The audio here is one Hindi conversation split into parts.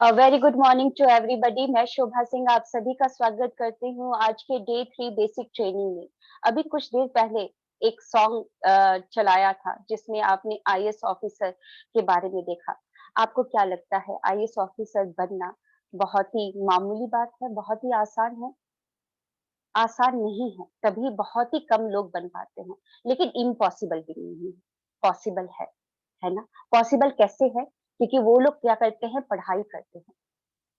Very good morning to everybody. मैं शोभा सिंह आप सभी का स्वागत करती हूँ आज के डे 3 बेसिक ट्रेनिंग में। अभी कुछ देर पहले एक सॉन्ग चलाया था जिसमें आपने आईएएस ऑफिसर के बारे में देखा। आपको क्या लगता है आईएएस ऑफिसर बनना बहुत ही मामूली बात है, बहुत ही आसान है? आसान नहीं है, तभी बहुत ही कम लोग बन पाते हैं, लेकिन इम्पॉसिबल भी नहीं है, पॉसिबल है ना? पॉसिबल कैसे है? क्योंकि वो लोग क्या करते हैं, पढ़ाई करते हैं,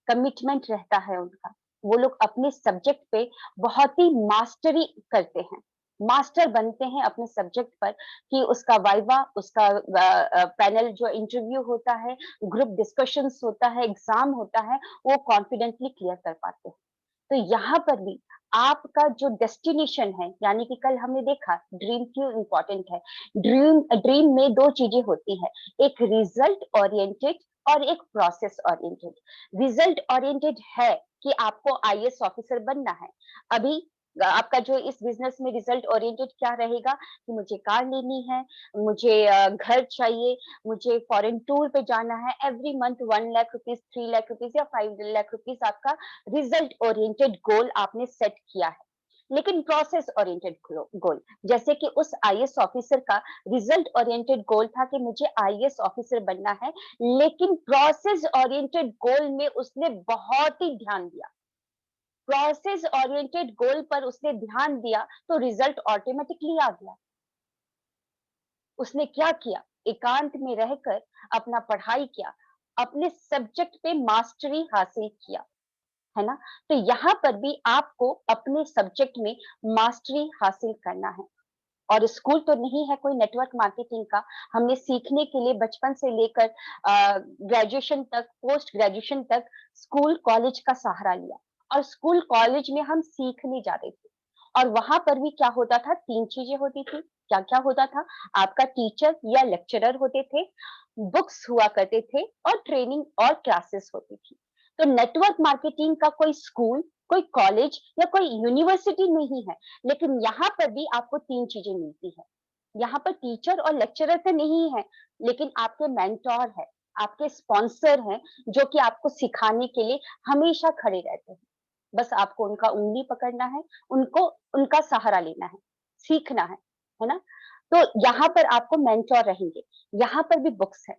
कमिटमेंट रहता है उनका। वो लोग अपने सब्जेक्ट पे बहुत ही मास्टरी करते हैं, मास्टर बनते हैं अपने सब्जेक्ट पर कि उसका वाइवा, उसका पैनल जो इंटरव्यू होता है, ग्रुप डिस्कशंस होता है, एग्जाम होता है, वो कॉन्फिडेंटली क्लियर कर पाते हैं। तो यहाँ पर भी आपका जो डेस्टिनेशन है, यानी कि कल हमने देखा ड्रीम क्यों इंपॉर्टेंट है। ड्रीम ड्रीम में दो चीजें होती है, एक रिजल्ट ओरिएंटेड और एक प्रोसेस ओरिएंटेड। रिजल्ट ओरिएंटेड है कि आपको आईएएस ऑफिसर बनना है। अभी आपका जो इस बिजनेस में रिजल्ट ओरिएंटेड क्या रहेगा कि मुझे कार लेनी है, मुझे घर चाहिए, मुझे फॉरेन टूर पे जाना है, every month 1 lakh rupees, 3 lakh rupees या 5 लाख रुपीज आपका रिजल्ट ओरिएंटेड गोल आपने सेट किया है। लेकिन प्रोसेस ओरिएंटेड गोल, जैसे कि उस आईएएस ऑफिसर का रिजल्ट ओरिएंटेड गोल था कि मुझे आईएएस ऑफिसर बनना है, लेकिन प्रोसेस ओरिएंटेड गोल में उसने बहुत ही ध्यान दिया। प्रोसेस ओरिएंटेड गोल पर उसने ध्यान दिया तो रिजल्ट ऑटोमेटिकली आ गया। उसने क्या किया, एकांत में रहकर अपना पढ़ाई किया, अपने सब्जेक्ट पे मास्टरी हासिल किया, है ना? तो यहाँ पर भी आपको अपने सब्जेक्ट में मास्टरी हासिल करना है। और स्कूल तो नहीं है कोई नेटवर्क मार्केटिंग का। हमने सीखने के लिए बचपन से लेकर ग्रेजुएशन तक, पोस्ट ग्रेजुएशन तक स्कूल कॉलेज का सहारा लिया, और स्कूल कॉलेज में हम सीखने जाते थे। और वहां पर भी क्या होता था, तीन चीजें होती थी। क्या क्या होता था? आपका टीचर या लेक्चरर होते थे, बुक्स हुआ करते थे, और ट्रेनिंग और क्लासेस होती थी। तो नेटवर्क मार्केटिंग का कोई स्कूल, कोई कॉलेज या कोई यूनिवर्सिटी नहीं है, लेकिन यहाँ पर भी आपको तीन चीजें मिलती है। यहाँ पर टीचर और लेक्चरर तो नहीं है, लेकिन आपके मेंटोर है, आपके स्पॉन्सर हैं, जो कि आपको सिखाने के लिए हमेशा खड़े रहते हैं। बस आपको उनका उंगली पकड़ना है, उनको उनका सहारा लेना है, सीखना है ना? तो यहाँ पर आपको मेंटोर रहेंगे। यहाँ पर भी बुक्स है,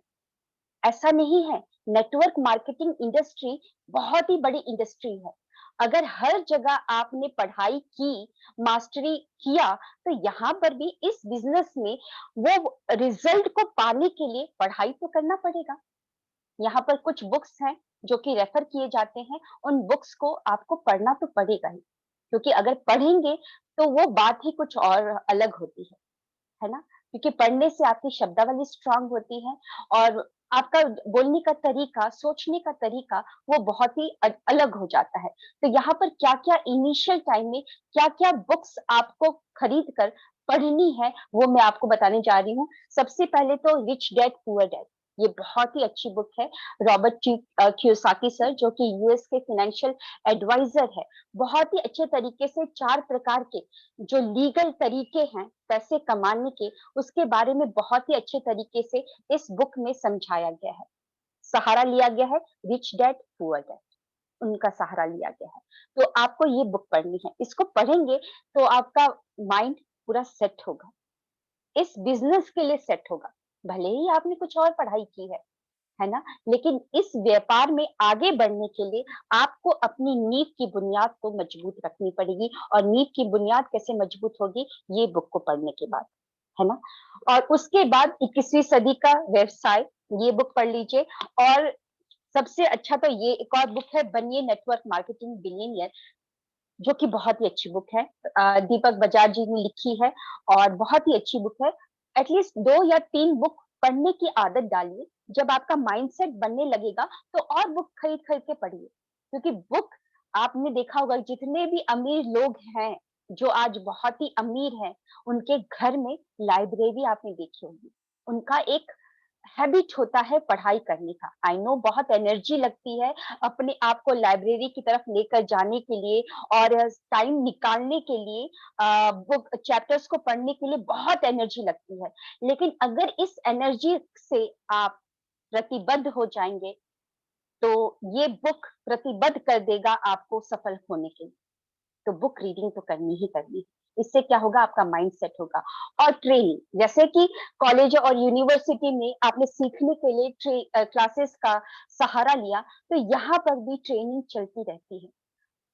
ऐसा नहीं है। नेटवर्क मार्केटिंग इंडस्ट्री बहुत ही बड़ी इंडस्ट्री है। अगर हर जगह आपने पढ़ाई की, मास्टरी किया, तो यहाँ पर भी इस बिजनेस में वो रिजल्ट को पाने के लिए पढ़ाई तो करना पड़ेगा। यहाँ पर कुछ बुक्स हैं जो कि रेफर किए जाते हैं, उन बुक्स को आपको पढ़ना तो पड़ेगा ही, क्योंकि अगर पढ़ेंगे तो वो बात ही कुछ और अलग होती है ना? क्योंकि पढ़ने से आपकी शब्दावली स्ट्रांग होती है, और आपका बोलने का तरीका, सोचने का तरीका वो बहुत ही अलग हो जाता है। तो यहाँ पर क्या-क्या इनिशियल टाइम में क्या-क्या बुक्स आपको खरीद कर पढ़नी है, वो मैं आपको बताने जा रही हूँ। सबसे पहले तो रिच डैड पुअर डैड, ये बहुत ही अच्छी बुक है। रॉबर्ट कियोसाकी सर, जो कि यूएस के फाइनेंशियल एडवाइजर है, बहुत ही अच्छे तरीके से 4 प्रकार के जो लीगल तरीके हैं पैसे कमाने के, उसके बारे में बहुत ही अच्छे तरीके से इस बुक में समझाया गया है। सहारा लिया गया है रिच डैड पुअर डैड, उनका सहारा लिया गया है। तो आपको ये बुक पढ़नी है। इसको पढ़ेंगे तो आपका माइंड पूरा सेट होगा, इस बिजनेस के लिए सेट होगा। भले ही आपने कुछ और पढ़ाई की है ना? लेकिन इस व्यापार में आगे बढ़ने के लिए आपको अपनी नींव की बुनियाद को मजबूत रखनी पड़ेगी, और नींव की बुनियाद कैसे मजबूत होगी, ये बुक को पढ़ने के बाद, है ना? और उसके बाद 21वीं सदी का व्यवसाय, ये बुक पढ़ लीजिए। और सबसे अच्छा तो ये एक और बुक है, बनिए नेटवर्क मार्केटिंग बिलियनियर, जो कि बहुत ही अच्छी बुक है। दीपक बजाज जी ने लिखी है, और बहुत ही अच्छी बुक है। एटलीस्ट 2 या 3 बुक पढ़ने की आदत डालिए। जब आपका माइंडसेट बनने लगेगा, तो और बुक खरीद-खरीद के पढ़िए। क्योंकि बुक, आपने देखा होगा जितने भी अमीर लोग हैं, जो आज बहुत ही अमीर हैं, उनके घर में लाइब्रेरी आपने देखी होगी। उनका एक हैबिट होता है पढ़ाई करने का। आई नो बहुत एनर्जी लगती है अपने आप को लाइब्रेरी की तरफ लेकर जाने के लिए, और टाइम निकालने के लिए, बुक चैप्टर्स को पढ़ने के लिए बहुत एनर्जी लगती है। लेकिन अगर इस एनर्जी से आप प्रतिबद्ध हो जाएँगे, तो ये बुक प्रतिबद्ध कर देगा आपको सफल होने के लिए। तो बुक रीडिंग तो करनी ही करनी है। इससे क्या होगा, आपका माइंड सेट होगा। और ट्रेनिंग, जैसे कि कॉलेज और यूनिवर्सिटी में आपने सीखने के लिए क्लासेस का सहारा लिया, तो यहाँ पर भी ट्रेनिंग चलती रहती है।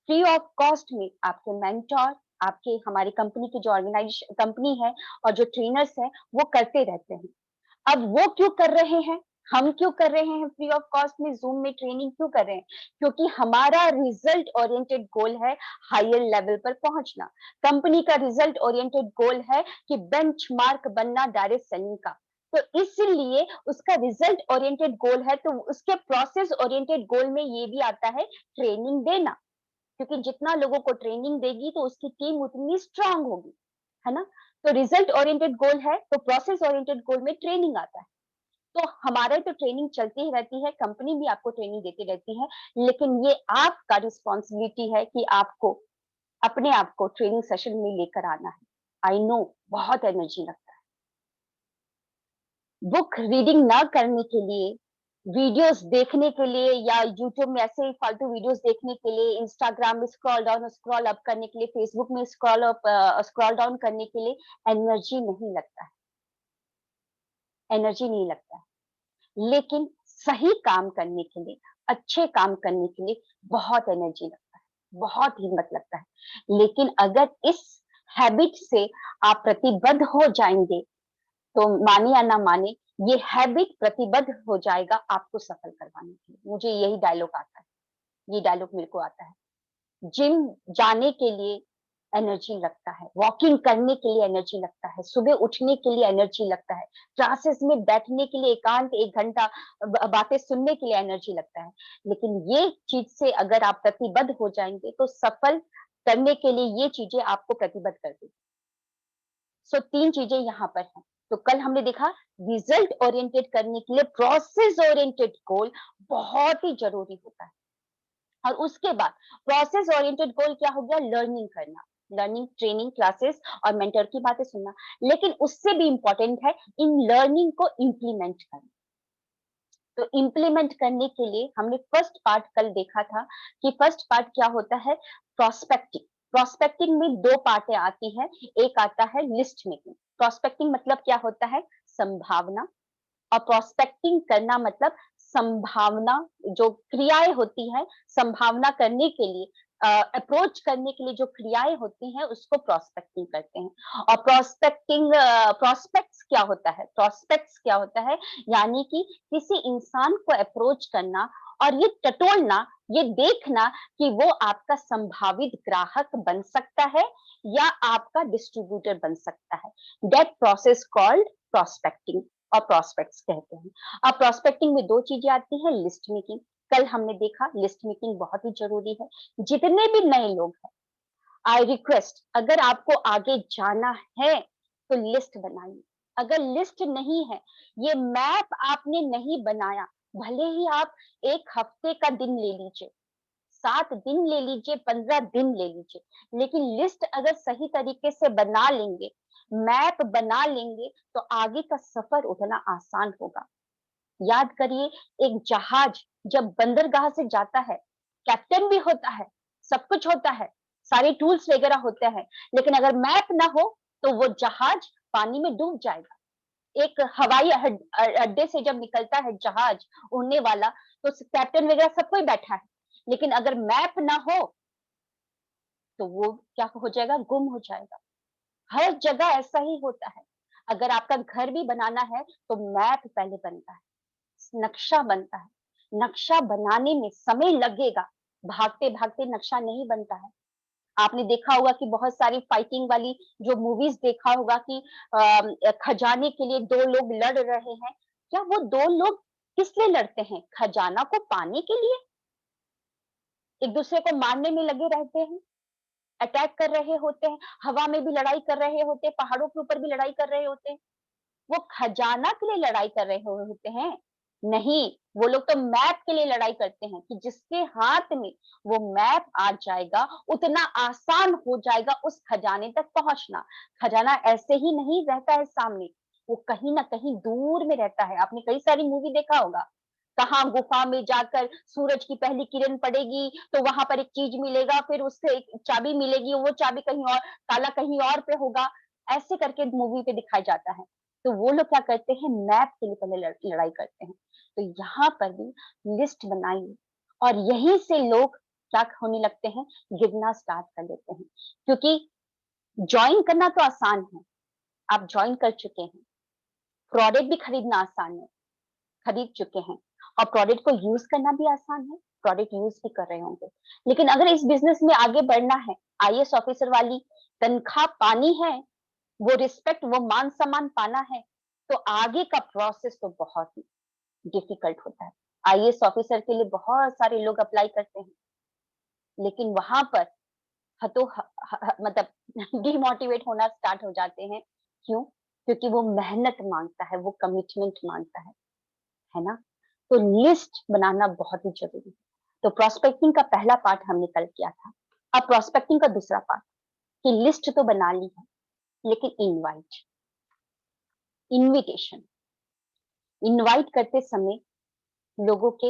फ्री ऑफ कॉस्ट में आपके मेंटोर, आपके हमारी कंपनी की जो ऑर्गेनाइजेशन कंपनी है और जो ट्रेनर्स हैं, वो करते रहते हैं। अब वो क्यों कर रहे हैं, हम क्यों कर रहे हैं फ्री ऑफ कॉस्ट में जूम में ट्रेनिंग क्यों कर रहे हैं? क्योंकि हमारा रिजल्ट ओरिएंटेड गोल है हायर लेवल पर पहुंचना। कंपनी का रिजल्ट ओरिएंटेड गोल है कि बेंचमार्क बनना डायरेक्ट सेलिंग का। तो इसलिए उसका रिजल्ट ओरिएंटेड गोल है, तो उसके प्रोसेस ओरिएंटेड गोल में ये भी आता है ट्रेनिंग देना। क्योंकि जितना लोगों को ट्रेनिंग देगी तो उसकी टीम उतनी स्ट्रांग होगी, है ना? तो रिजल्ट ओरिएंटेड गोल है तो प्रोसेस ओरिएंटेड गोल में ट्रेनिंग आता है। तो हमारे तो ट्रेनिंग चलती ही रहती है, कंपनी भी आपको ट्रेनिंग देती रहती है, लेकिन ये आपका रिस्पॉन्सिबिलिटी है कि आपको अपने आप को ट्रेनिंग सेशन में लेकर आना है। आई नो बहुत एनर्जी लगता है। बुक रीडिंग ना करने के लिए, वीडियोस देखने के लिए, या यूट्यूब में ऐसे ही फालतू वीडियोस देखने के लिए, इंस्टाग्राम में स्क्रॉल डाउन स्क्रॉल अप करने के लिए, फेसबुक में स्क्रॉल अप स्क्रॉल डाउन करने के लिए एनर्जी नहीं लगता है, एनर्जी नहीं लगता है। लेकिन सही काम करने के लिए, अच्छे काम करने के लिए बहुत एनर्जी लगता है, बहुत हिम्मत लगता है। लेकिन अगर इस हैबिट से आप प्रतिबद्ध हो जाएंगे, तो माने या ना माने, ये हैबिट प्रतिबद्ध हो जाएगा आपको सफल करवाने के लिए। मुझे यही डायलॉग आता है, ये डायलॉग मेरे को आता है। जिम जाने के लिए एनर्जी लगता है, वॉकिंग करने के लिए एनर्जी लगता है, सुबह उठने के लिए एनर्जी लगता है, क्लासेस में बैठने के लिए एकांत 1 घंटा बातें सुनने के लिए एनर्जी लगता है। लेकिन ये चीज से अगर आप प्रतिबद्ध हो जाएंगे, तो सफल करने के लिए ये चीजें आपको प्रतिबद्ध कर देगी। सो 3 चीजें यहाँ पर हैं। तो कल हमने देखा रिजल्ट ओरिएंटेड करने के लिए प्रोसेस ओरिएंटेड गोल बहुत ही जरूरी होता है। और उसके बाद प्रोसेस ओरिएंटेड गोल क्या हो गया, लर्निंग करना, लर्निंग ट्रेनिंग क्लासेस और मेंटर की बातें सुनना। लेकिन उससे भी इंपॉर्टेंट है इन लर्निंग को इम्प्लीमेंट करना। तो इम्प्लीमेंट करने के लिए हमने फर्स्ट पार्ट कल देखा था कि फर्स्ट पार्ट क्या होता है, प्रोस्पेक्टिंग। प्रोस्पेक्टिंग में 2 पार्टें आती है, एक आता है लिस्ट मेकिंग। प्रोस्पेक्टिंग मतलब क्या होता है, संभावना। और प्रोस्पेक्टिंग करना मतलब संभावना, जो क्रियाएं होती है संभावना करने के लिए, अप्रोच करने के लिए जो क्रियाएं होती हैं उसको प्रोस्पेक्टिंग कहते हैं। और प्रोस्पेक्टिंग प्रोस्पेक्ट्स क्या होता है, प्रोस्पेक्ट्स क्या होता है, यानी कि किसी इंसान को अप्रोच करना और ये टटोलना, ये देखना कि वो आपका संभावित ग्राहक बन सकता है या आपका डिस्ट्रीब्यूटर बन सकता है। दैट प्रोसेस कॉल्ड प्रोस्पेक्टिंग और प्रोस्पेक्ट्स कहते हैं। अब प्रोस्पेक्टिंग में 2 चीजें आती है, लिस्ट मेकिंग। कल हमने देखा लिस्ट मेकिंग बहुत ही जरूरी है। जितने भी नए लोग हैं, आई रिक्वेस्ट, अगर आपको आगे जाना है तो लिस्ट बनाइए। अगर लिस्ट नहीं है, ये मैप आपने नहीं बनाया, भले ही आप 1 हफ्ते का दिन ले लीजिए, 7 दिन ले लीजिए, 15 दिन ले लीजिए, लेकिन लिस्ट अगर सही तरीके से बना लेंगे, मैप बना लेंगे, तो आगे का सफर उतना आसान होगा। याद करिए, एक जहाज जब बंदरगाह से जाता है, कैप्टन भी होता है, सब कुछ होता है, सारे टूल्स वगैरह होते हैं, लेकिन अगर मैप ना हो तो वो जहाज पानी में डूब जाएगा। एक हवाई अड्डे से जब निकलता है जहाज उड़ने वाला, तो कैप्टन वगैरह सब कोई बैठा है, लेकिन अगर मैप ना हो तो वो क्या हो जाएगा, गुम हो जाएगा। हर जगह ऐसा ही होता है। अगर आपका घर भी बनाना है तो मैप पहले बनता है, नक्शा बनता है। नक्शा बनाने में समय लगेगा, भागते-भागते नक्शा नहीं बनता है। आपने देखा होगा कि बहुत सारी फाइटिंग वाली जो मूवीज़ देखा होगा कि खजाने के लिए 2 लोग लड़ रहे हैं। क्या वो 2 लोग किस लिए लड़ते हैं? खजाना को पाने के लिए? एक-दूसरे को मारने में लगे रहते हैं, अटैक कर रहे होते हैं, हवा में भी लड़ाई कर रहे होते हैं, पहाड़ों के ऊपर भी लड़ाई कर रहे होते हैं। वो खजाना के लिए लड़ाई कर रहे होते हैं? नहीं, वो लोग तो मैप के लिए लड़ाई करते हैं कि जिसके हाथ में वो मैप आ जाएगा, उतना आसान हो जाएगा उस खजाने तक पहुँचना। खजाना ऐसे ही नहीं रहता है सामने, वो कहीं न कहीं दूर में रहता है। आपने कई सारी मूवी देखा होगा, कहाँ गुफा में जाकर सूरज की पहली किरण पड़ेगी तो वहां पर एक चीज मिलेगा, फिर उससे एक चाबी मिलेगी, वो चाबी कहीं और, ताला कहीं और पे होगा, ऐसे करके मूवी पे दिखाया जाता है। तो वो लोग क्या करते हैं, मैप के लिए पहले लड़ाई करते हैं। तो यहाँ पर भी लिस्ट बनाइए, और यहीं से लोग क्या होने लगते हैं, गिरना स्टार्ट कर देते हैं। क्योंकि ज्वाइन करना तो आसान है, आप ज्वाइन कर चुके हैं, प्रोडक्ट भी खरीदना आसान है, खरीद चुके हैं, और प्रोडक्ट को यूज करना भी आसान है, प्रोडक्ट यूज भी कर रहे होंगे। लेकिन अगर इस बिजनेस में आगे बढ़ना है, आईएएस ऑफिसर वाली तनख्वाह पानी है, वो रिस्पेक्ट, वो मान सम्मान पाना है, तो आगे का प्रोसेस तो बहुत ही डिफिकल्ट होता है। आईएएस ऑफिसर के लिए बहुत सारे लोग अप्लाई करते हैं, लेकिन वहां पर हतो मतलब डिमोटिवेट होना स्टार्ट हो जाते हैं। क्यों? क्योंकि वो मेहनत मांगता है, वो कमिटमेंट मांगता है ना? तो लिस्ट बनाना बहुत ही जरूरी है। तो प्रोस्पेक्टिंग का पहला पार्ट हमने कल किया था। अब प्रोस्पेक्टिंग का दूसरा पार्ट, कि लिस्ट तो बना ली है, लेकिन इनविटेशन, इनवाइट करते समय लोगों के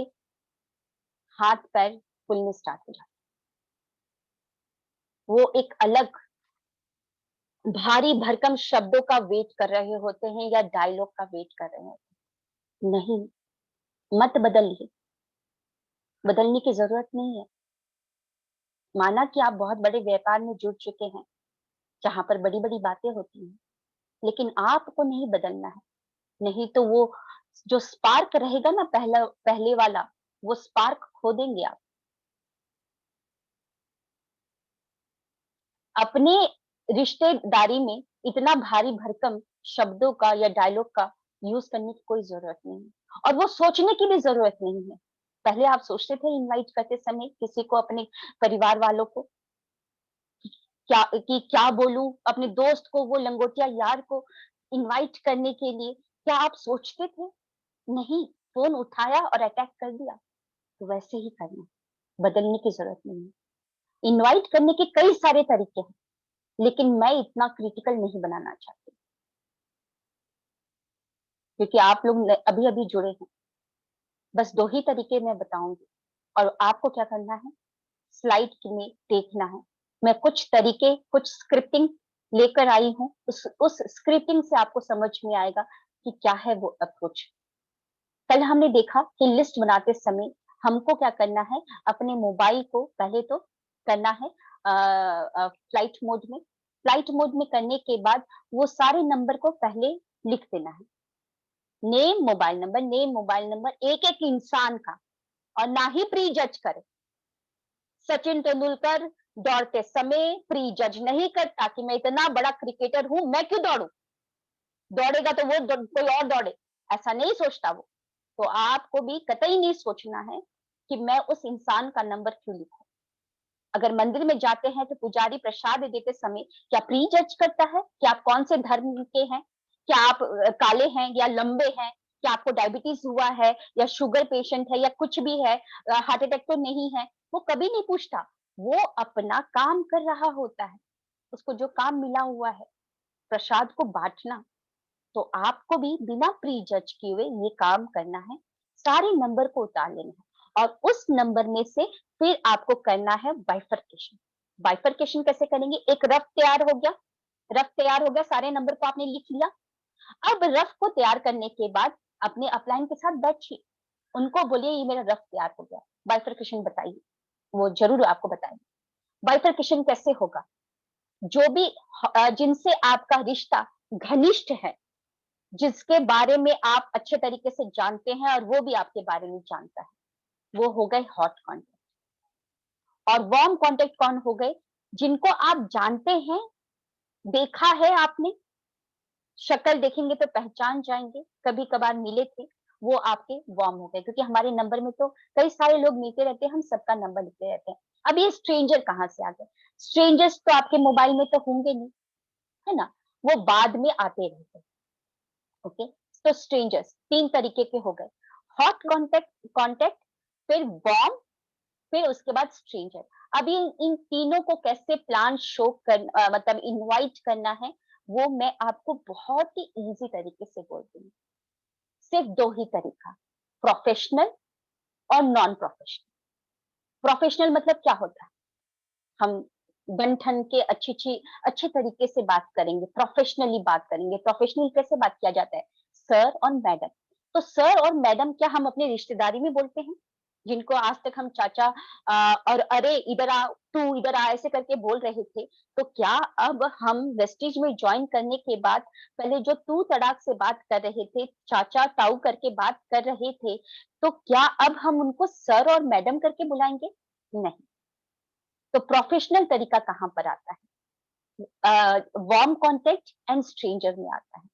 हाथ पैर फूलने स्टार्ट हो जाते हैं। वो एक अलग भारी भरकम शब्दों का वेट कर रहे होते हैं, या डायलॉग का वेट कर रहे होते हैं। नहीं, मत बदलिए, बदलने की जरूरत नहीं है। माना कि आप बहुत बड़े व्यापार में जुड़ चुके हैं, जहां पर बड़ी बड़ी बातें होती हैं, लेकिन आपको नहीं बदलना है। नहीं तो वो जो स्पार्क रहेगा ना, पहले वाला, वो स्पार्क खो देंगे आप। अपने रिश्तेदारी में इतना भारी भरकम शब्दों का या डायलॉग का यूज करने की कोई जरूरत नहीं है, और वो सोचने की भी जरूरत नहीं है। पहले आप सोचते थे इनवाइट करते समय किसी को, अपने परिवार वालों को, क्या बोलूं, अपने दोस्त को, वो लंगोटिया यार को इनवाइट करने के लिए, क्या आप सोचते थे? नहीं, फोन उठाया और अटैक कर दिया। तो वैसे ही करना, बदलने की जरूरत नहीं है। इनवाइट करने के कई सारे तरीके हैं, लेकिन मैं इतना क्रिटिकल नहीं बनाना चाहती, क्योंकि आप लोग अभी अभी जुड़े हैं। बस दो ही तरीके मैं बताऊंगी, और आपको क्या करना है, स्लाइड में देखना है। मैं कुछ तरीके, कुछ स्क्रिप्टिंग लेकर आई हूँ, उस स्क्रिप्टिंग से आपको समझ में आएगा कि क्या है वो अप्रोच। कल हमने देखा कि लिस्ट बनाते समय हमको क्या करना है, अपने मोबाइल को पहले तो करना है फ्लाइट मोड में। फ्लाइट मोड में करने के बाद वो सारे नंबर को पहले लिख देना है, नेम मोबाइल नंबर एक एक इंसान का, और ना ही प्री जज करे। सचिन तेंदुलकर दौड़ते समय प्री जज नहीं करता कि मैं इतना बड़ा क्रिकेटर हूं, मैं क्यों दौड़ू, दौड़ेगा तो वो कोई और दौड़े, ऐसा नहीं सोचता वो। तो आपको भी कतई नहीं सोचना है कि मैं उस इंसान का नंबर क्यों लिखूं। अगर मंदिर में जाते हैं तो पुजारी प्रसाद देते समय क्या प्री जज करता है कि आप कौन से धर्म के हैं, क्या आप काले हैं या लंबे हैं, क्या आपको डायबिटीज हुआ है या शुगर पेशेंट है या कुछ भी है, हार्ट अटैक तो नहीं है, वो कभी नहीं पूछता। वो अपना काम कर रहा होता है, उसको जो काम मिला हुआ है, प्रसाद को बांटना। तो आपको भी बिना प्री जज किए हुए ये काम करना है, सारे नंबर को उतार लेना है, और उस नंबर में से फिर आपको करना है बाइफरकेशन। बाइफरकेशन कैसे करेंगे, एक रफ तैयार हो गया, रफ तैयार हो गया, सारे नंबर को आपने लिख लिया। अब रफ को तैयार करने के बाद अपने अपलाइन के साथ बैठिए, उनको बोलिए ये मेरा रफ तैयार हो गया, बाइफरकेशन बताइए, वो जरूर आपको बताएंगे। बाइफरकेशन कैसे होगा, जो भी जिनसे आपका रिश्ता घनिष्ठ है, जिसके बारे में आप अच्छे तरीके से जानते हैं और वो भी आपके बारे में जानता है, वो हो गए हॉट कॉन्टेक्ट। और वार्म कॉन्टेक्ट कौन हो गए, जिनको आप जानते हैं, देखा है आपने, शक्ल देखेंगे तो पहचान जाएंगे, कभी कभार मिले थे, वो आपके वार्म हो गए। क्योंकि हमारे नंबर में तो कई सारे लोग मिलते रहते हैं, हम सबका नंबर लिखते रहते हैं। अब ये स्ट्रेंजर कहाँ से आ गए, स्ट्रेंजर्स तो आपके मोबाइल में तो होंगे नहीं, है ना, वो बाद में आते रहते हैं। ओके, तो स्ट्रेंजर्स तीन तरीके के हो गए, हॉट कॉन्टेक्ट, फिर बॉम्ब, फिर उसके बाद स्ट्रेंजर। अभी इन तीनों को कैसे प्लान शो मतलब इनवाइट करना है, वो मैं आपको बहुत ही इजी तरीके से बोल दूंगी। सिर्फ दो ही तरीका, प्रोफेशनल और नॉन प्रोफेशनल। प्रोफेशनल मतलब क्या होता है? हम बन ठन के अच्छे तरीके से बात करेंगे, प्रोफेशनली बात करेंगे। प्रोफेशनली कैसे बात किया जाता है? सर और मैडम। तो सर और मैडम क्या हम अपने रिश्तेदारी में बोलते हैं? जिनको आज तक हम चाचा और अरे इधर आ, तू इधर आ ऐसे करके बोल रहे थे, तो क्या अब हम वेस्टीज में ज्वाइन करने के बाद पहले जो तू तड़ाक से बात कर रहे थे, चाचा ताऊ करके बात कर रहे थे, तो क्या अब हम उनको सर और मैडम करके बुलाएंगे? नहीं। तो प्रोफेशनल तरीका कहाँ पर आता है? वार्म कॉन्टेक्ट एंड स्ट्रेंजर में आता है।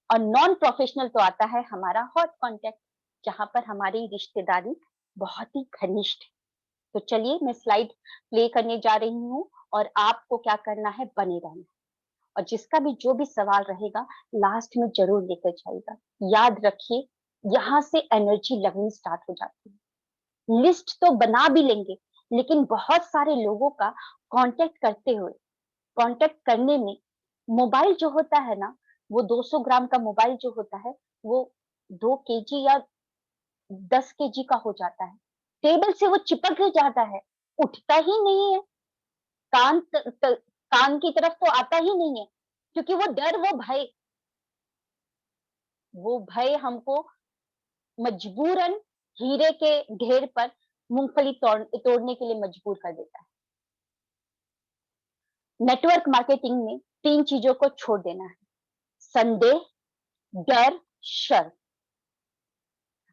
और नॉन प्रोफेशनल तो आता है हमारा हॉट कॉन्टेक्ट, जहां पर हमारी रिश्तेदारी बहुत ही घनिष्ठ है। तो चलिए मैं स्लाइड प्ले करने जा रही हूँ और आपको क्या करना है, बने रहना है। और जिसका भी जो भी सवाल रहेगा लास्ट में जरूर लेकर जाएगा। याद रखिए, यहाँ से एनर्जी लगनी स्टार्ट हो जाती है। लिस्ट तो बना भी लेंगे, लेकिन बहुत सारे लोगों का कांटेक्ट करते हुए, कांटेक्ट करने में मोबाइल जो होता है ना, वो 200 ग्राम का मोबाइल जो होता है, वो 2 केजी या 10 केजी का हो जाता है। टेबल से वो चिपक ही जाता है, उठता ही नहीं है। कान कान की तरफ तो आता ही नहीं है, क्योंकि वो डर, वो भय हमको मजबूरन हीरे के ढेर पर मूंगफली तोड़ने के लिए मजबूर कर देता है। नेटवर्क मार्केटिंग में 3 चीजों को छोड़ देना है: संदेह, डर, शर्म।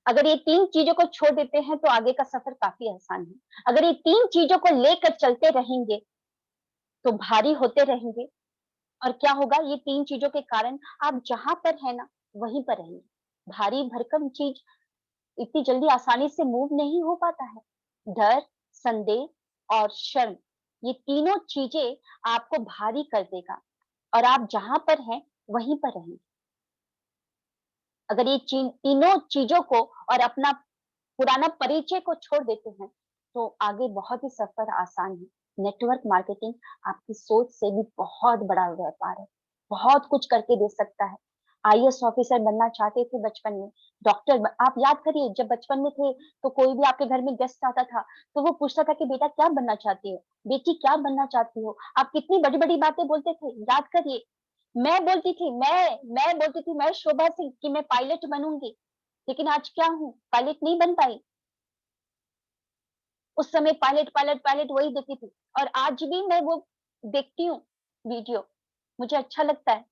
अगर ये 3 चीजों को छोड़ देते हैं तो आगे का सफर काफी आसान है। अगर ये 3 चीजों को लेकर चलते रहेंगे तो भारी होते रहेंगे। और क्या होगा, ये 3 चीजों के कारण आप जहां पर है ना, वहीं पर रहेंगे। भारी भरकम चीज इतनी जल्दी आसानी से मूव नहीं हो पाता है। डर, संदेह और शर्म, ये तीनों चीजें आपको भारी कर देगा और आप जहां पर हैं वहीं पर रहेंगे। अगर ये तीनों चीजों को और अपना पुराना परिचय को छोड़ देते हैं तो आगे बहुत ही सफर आसान है। नेटवर्क मार्केटिंग आपकी सोच से भी बहुत बड़ा व्यापार है, बहुत कुछ करके दे सकता है। आईएएस ऑफिसर बनना चाहते थे बचपन में, डॉक्टर, आप याद करिए जब बचपन में थे तो कोई भी आपके घर में गेस्ट आता था तो वो पूछता था कि बेटा क्या बनना चाहती हो, बेटी क्या बनना चाहती हो। आप कितनी बड़ी बड़ी बातें बोलते थे, याद करिए। मैं बोलती थी, मैं शोभा सिंह, कि मैं पायलट बनूंगी। लेकिन आज क्या हूँ, पायलट नहीं बन पाई। उस समय पायलट पायलट पायलट वही देखती थी, और आज भी मैं वो देखती हूँ वीडियो, मुझे अच्छा लगता है,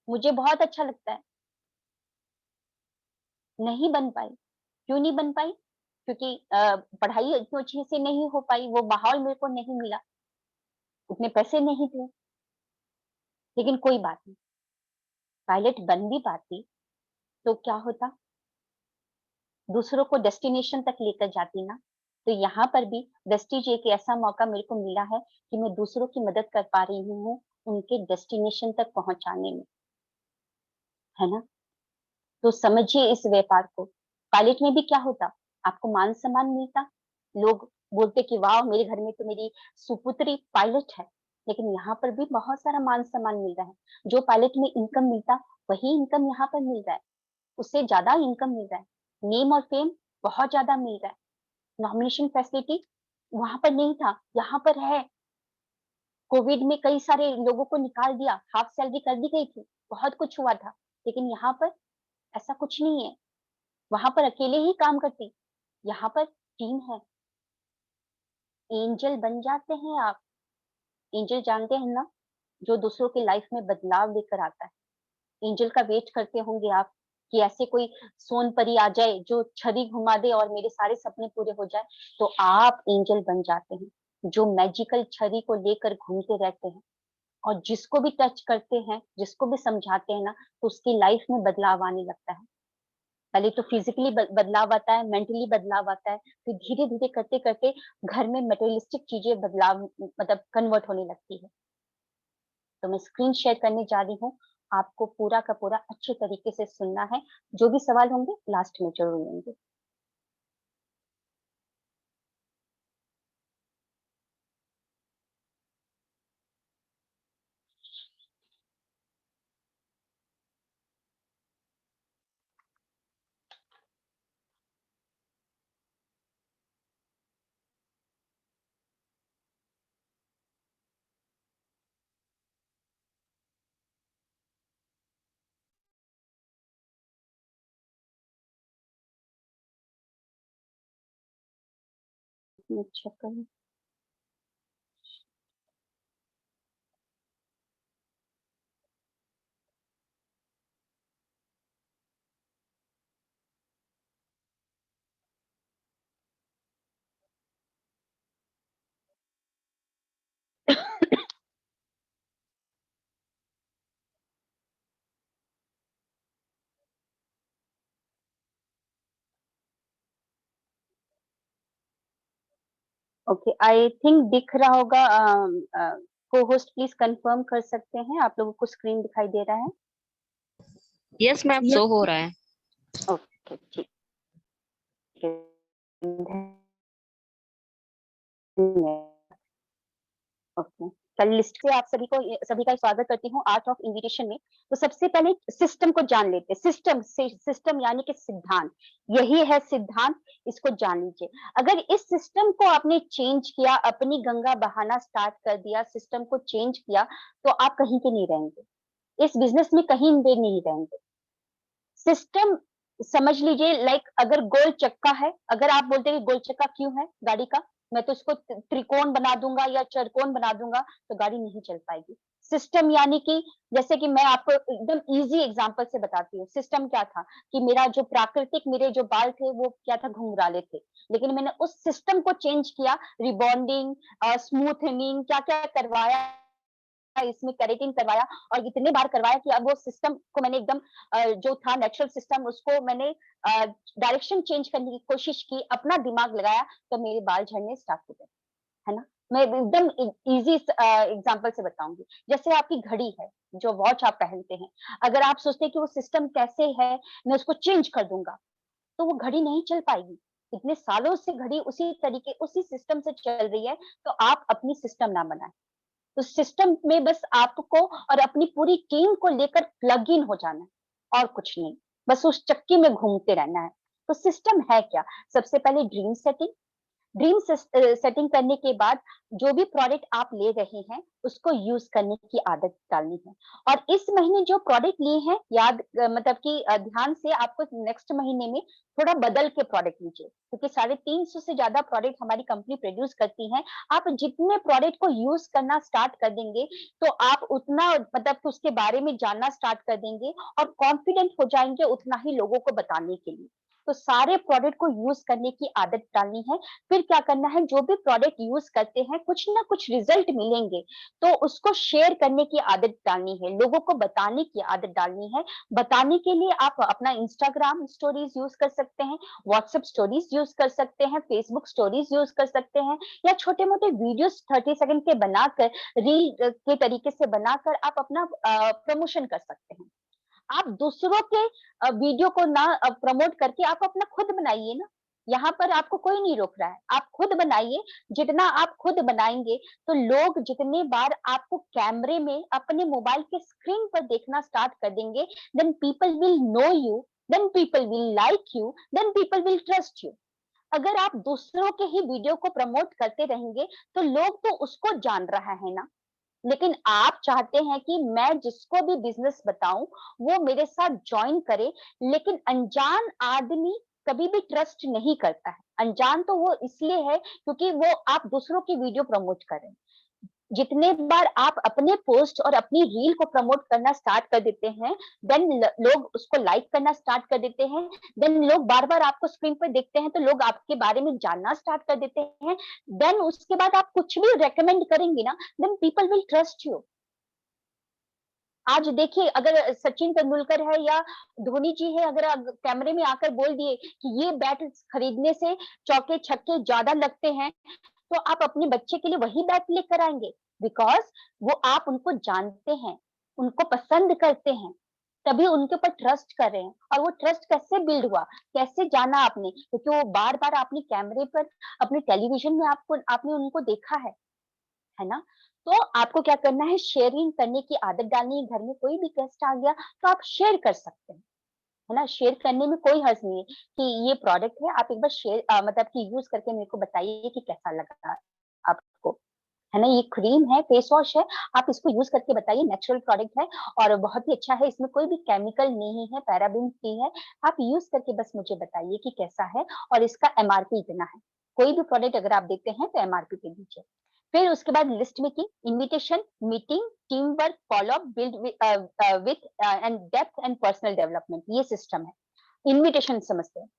मुझे बहुत अच्छा लगता है। नहीं बन पाई। क्यों नहीं बन पाई? क्योंकि पढ़ाई इतनी अच्छे से नहीं हो पाई, वो माहौल मेरे को नहीं मिला, उतने पैसे नहीं थे। लेकिन कोई बात नहीं, पायलट बन भी पाती तो क्या होता, दूसरों को डेस्टिनेशन तक लेकर जाती ना। तो यहाँ पर भी वेस्टीज एक ऐसा मौका मेरे को मिला है कि मैं दूसरों की मदद कर पा रही हूँ उनके डेस्टिनेशन तक पहुंचाने में, है ना। तो समझिए इस व्यापार को। पायलट में भी क्या होता, आपको मान सम्मान मिलता, लोग बोलते कि वाह मेरे घर में तो मेरी सुपुत्री पायलट है। लेकिन यहाँ पर भी बहुत सारा मान सम्मान मिल रहा है। जो पायलट में इनकम मिलता, वही इनकम यहाँ पर मिल रहा है, उससे ज्यादा इनकम मिल रहा है। नेम और फेम बहुत ज्यादा मिल रहा है। नॉमिनेशन फैसिलिटी वहां पर नहीं था, यहाँ पर है। कोविड में कई सारे लोगों को निकाल दिया, हाफ सैलरी कर दी गई थी, बहुत कुछ हुआ था। लेकिन यहाँ पर ऐसा कुछ नहीं है, वहां पर अकेले ही काम करती, यहाँ पर टीम है। एंजल बन जाते हैं आप। एंजल जानते हैं ना, जो दूसरों की लाइफ में बदलाव लेकर आता है। एंजल का वेट करते होंगे आप कि ऐसे कोई सोन परी आ जाए जो छड़ी घुमा दे और मेरे सारे सपने पूरे हो जाए। तो आप एंजल बन जाते हैं जो मैजिकल छड़ी को लेकर घूमते रहते हैं, और जिसको भी टच करते हैं, जिसको भी समझाते हैं ना, तो उसकी लाइफ में बदलाव आने लगता है। पहले तो फिजिकली बदलाव आता है, मेंटली बदलाव आता है, फिर धीरे धीरे करते करते घर में मटेरियलिस्टिक चीजें बदलाव मतलब कन्वर्ट होने लगती है। तो मैं स्क्रीन शेयर करने जा रही हूँ, आपको पूरा का पूरा अच्छे तरीके से सुनना है। जो भी सवाल होंगे लास्ट में जरूर लेंगे। अच्छा करें। ओके, आई थिंक दिख रहा होगा। को होस्ट प्लीज कंफर्म कर सकते हैं, आप लोगों को स्क्रीन दिखाई दे रहा है? यस मैम, शो हो रहा है। ओके ठीक है। ओके, कल लिस्ट से आप सभी का स्वागत करती हूँ आर्ट ऑफ इन्विटेशन में। तो सबसे पहले सिस्टम को जान लेते हैं। सिस्टम यानी कि सिद्धांत, यही है सिद्धांत, इसको जान लीजिए। अगर इस सिस्टम को आपने चेंज किया, अपनी गंगा बहाना स्टार्ट कर दिया, सिस्टम को चेंज किया, तो आप कहीं के नहीं रहेंगे, इस बिजनेस में कहीं भी नहीं रहेंगे। सिस्टम समझ लीजिए, लाइक अगर गोल चक्का है, अगर आप बोलते हैं कि गोल चक्का क्यों है गाड़ी का, मैं तो इसको त्रिकोण बना दूंगा या चरकोण बना दूंगा, तो गाड़ी नहीं चल पाएगी। सिस्टम यानी कि, जैसे कि मैं आपको एकदम इजी एग्जांपल से बताती हूँ, सिस्टम क्या था कि मेरा जो प्राकृतिक मेरे जो बाल थे वो क्या था, घुंघराले थे, लेकिन मैंने उस सिस्टम को चेंज किया, रिबॉन्डिंग, स्मूथनिंग, क्या क्या करवाया, इसमें केराटिन करवाया, और इतने बार करवाया कि अब वो सिस्टम को मैंने एकदम जो था नेचुरल सिस्टम, उसको मैंने डायरेक्शन चेंज करने की कोशिश की, अपना दिमाग लगाया, तो मेरे बाल झड़ने स्टार्ट हो गए, है ना? मैं एकदम इजी एग्जांपल से बताऊंगी। जैसे आपकी घड़ी है, जो वॉच आप पहनते हैं, अगर आप सोचते हैं कि वो सिस्टम कैसे है, मैं उसको चेंज कर दूंगा, तो वो घड़ी नहीं चल पाएगी। इतने सालों से घड़ी उसी तरीके, उसी सिस्टम से चल रही है, तो आप अपनी सिस्टम ना बनाएं। तो सिस्टम में बस आपको और अपनी पूरी टीम को लेकर प्लग इन हो जाना है, और कुछ नहीं, बस उस चक्की में घूमते रहना है। तो सिस्टम है क्या? सबसे पहले ड्रीम सेटिंग। ड्रीम सेटिंग करने के बाद जो भी प्रोडक्ट आप ले रहे हैं, उसको यूज करने की आदत डालनी है। और इस महीने जो प्रोडक्ट लिए हैं, याद मतलब कि ध्यान से आपको नेक्स्ट महीने में थोड़ा बदल के प्रोडक्ट लीजिए, क्योंकि 350 से ज्यादा प्रोडक्ट हमारी कंपनी प्रोड्यूस करती है। आप जितने प्रोडक्ट को यूज करना स्टार्ट कर देंगे, तो आप उतना मतलब कि उसके बारे में जानना स्टार्ट कर देंगे, और कॉन्फिडेंट हो जाएंगे उतना ही लोगों को बताने के लिए। तो सारे प्रोडक्ट को यूज करने की आदत डालनी है। फिर क्या करना है, जो भी प्रोडक्ट यूज करते हैं, कुछ ना कुछ रिजल्ट मिलेंगे, तो उसको शेयर करने की आदत डालनी है, लोगों को बताने की आदत डालनी है। बताने के लिए आप अपना इंस्टाग्राम स्टोरीज यूज कर सकते हैं, व्हाट्सएप स्टोरीज यूज कर सकते हैं, फेसबुक स्टोरीज यूज कर सकते हैं, या छोटे मोटे वीडियोस 30 सेकंड के बनाकर, रील के तरीके से बनाकर आप अपना प्रमोशन कर सकते हैं। आप दूसरों के वीडियो को ना प्रमोट करके आप अपना खुद बनाइए ना। यहाँ पर आपको कोई नहीं रोक रहा है, आप खुद बनाइए। जितना आप खुद बनाएंगे, तो लोग जितने बार आपको कैमरे में अपने मोबाइल के स्क्रीन पर देखना स्टार्ट कर देंगे, then people will know you, then people will like you, then people will trust you. अगर आप दूसरों के ही वीडियो को प्रमोट करते रहेंगे, तो लोग तो उसको जान रहा है ना, लेकिन आप चाहते हैं कि मैं जिसको भी बिजनेस बताऊं, वो मेरे साथ ज्वाइन करे। लेकिन अनजान आदमी कभी भी ट्रस्ट नहीं करता है। अनजान तो वो इसलिए है क्योंकि वो आप दूसरों की वीडियो प्रमोट करें। जितने बार आप अपने पोस्ट और अपनी रील को प्रमोट करना स्टार्ट कर देते हैं, देन लोग उसको लाइक करना स्टार्ट कर देते हैं, देन लोग बार बार आपको स्क्रीन पर देखते हैं, तो लोग आपके बारे में जानना स्टार्ट कर देते हैं। देन उसके बाद आप कुछ भी रेकमेंड करेंगे ना, then people will trust you. आज देखिए, अगर सचिन तेंदुलकर है या धोनी जी है, अगर कैमरे में आकर बोल दिए कि ये बैट खरीदने से चौके छक्के ज्यादा लगते हैं, तो आप अपने बच्चे के लिए वही बैट लेकर आएंगे, बिकॉज वो आप उनको जानते हैं, उनको पसंद करते हैं, तभी उनके ऊपर ट्रस्ट कर रहे हैं। और वो ट्रस्ट कैसे बिल्ड हुआ, कैसे जाना आपने, क्योंकि वो बार बार अपने कैमरे पर, अपने टेलीविजन में आपने उनको देखा है ना? तो आपको क्या करना है, शेयरिंग करने की आदत डालनी है। घर में कोई भी गेस्ट आ गया, तो आप शेयर कर सकते हैं, है ना? शेयर करने में कोई हर्ज नहीं है कि ये प्रोडक्ट है, आप एक बार शेयर मतलब कि यूज करके मेरे को बताइए कि कैसा लगा आपको, है ना? ये क्रीम है, फेस वॉश है, आप इसको यूज करके बताइए, नेचुरल प्रोडक्ट है और बहुत ही अच्छा है, इसमें कोई भी केमिकल नहीं है, पैराबेन फ्री है। आप यूज करके बस मुझे बताइए कि कैसा है, और इसका एमआरपी इतना है। कोई भी प्रोडक्ट अगर आप देते हैं तो एमआरपी पे दीजिए। फिर उसके बाद list making, invitation, meeting, team work, follow up, build with and depth and personal development, ये सिस्टम है। इन्विटेशन समझते हैं।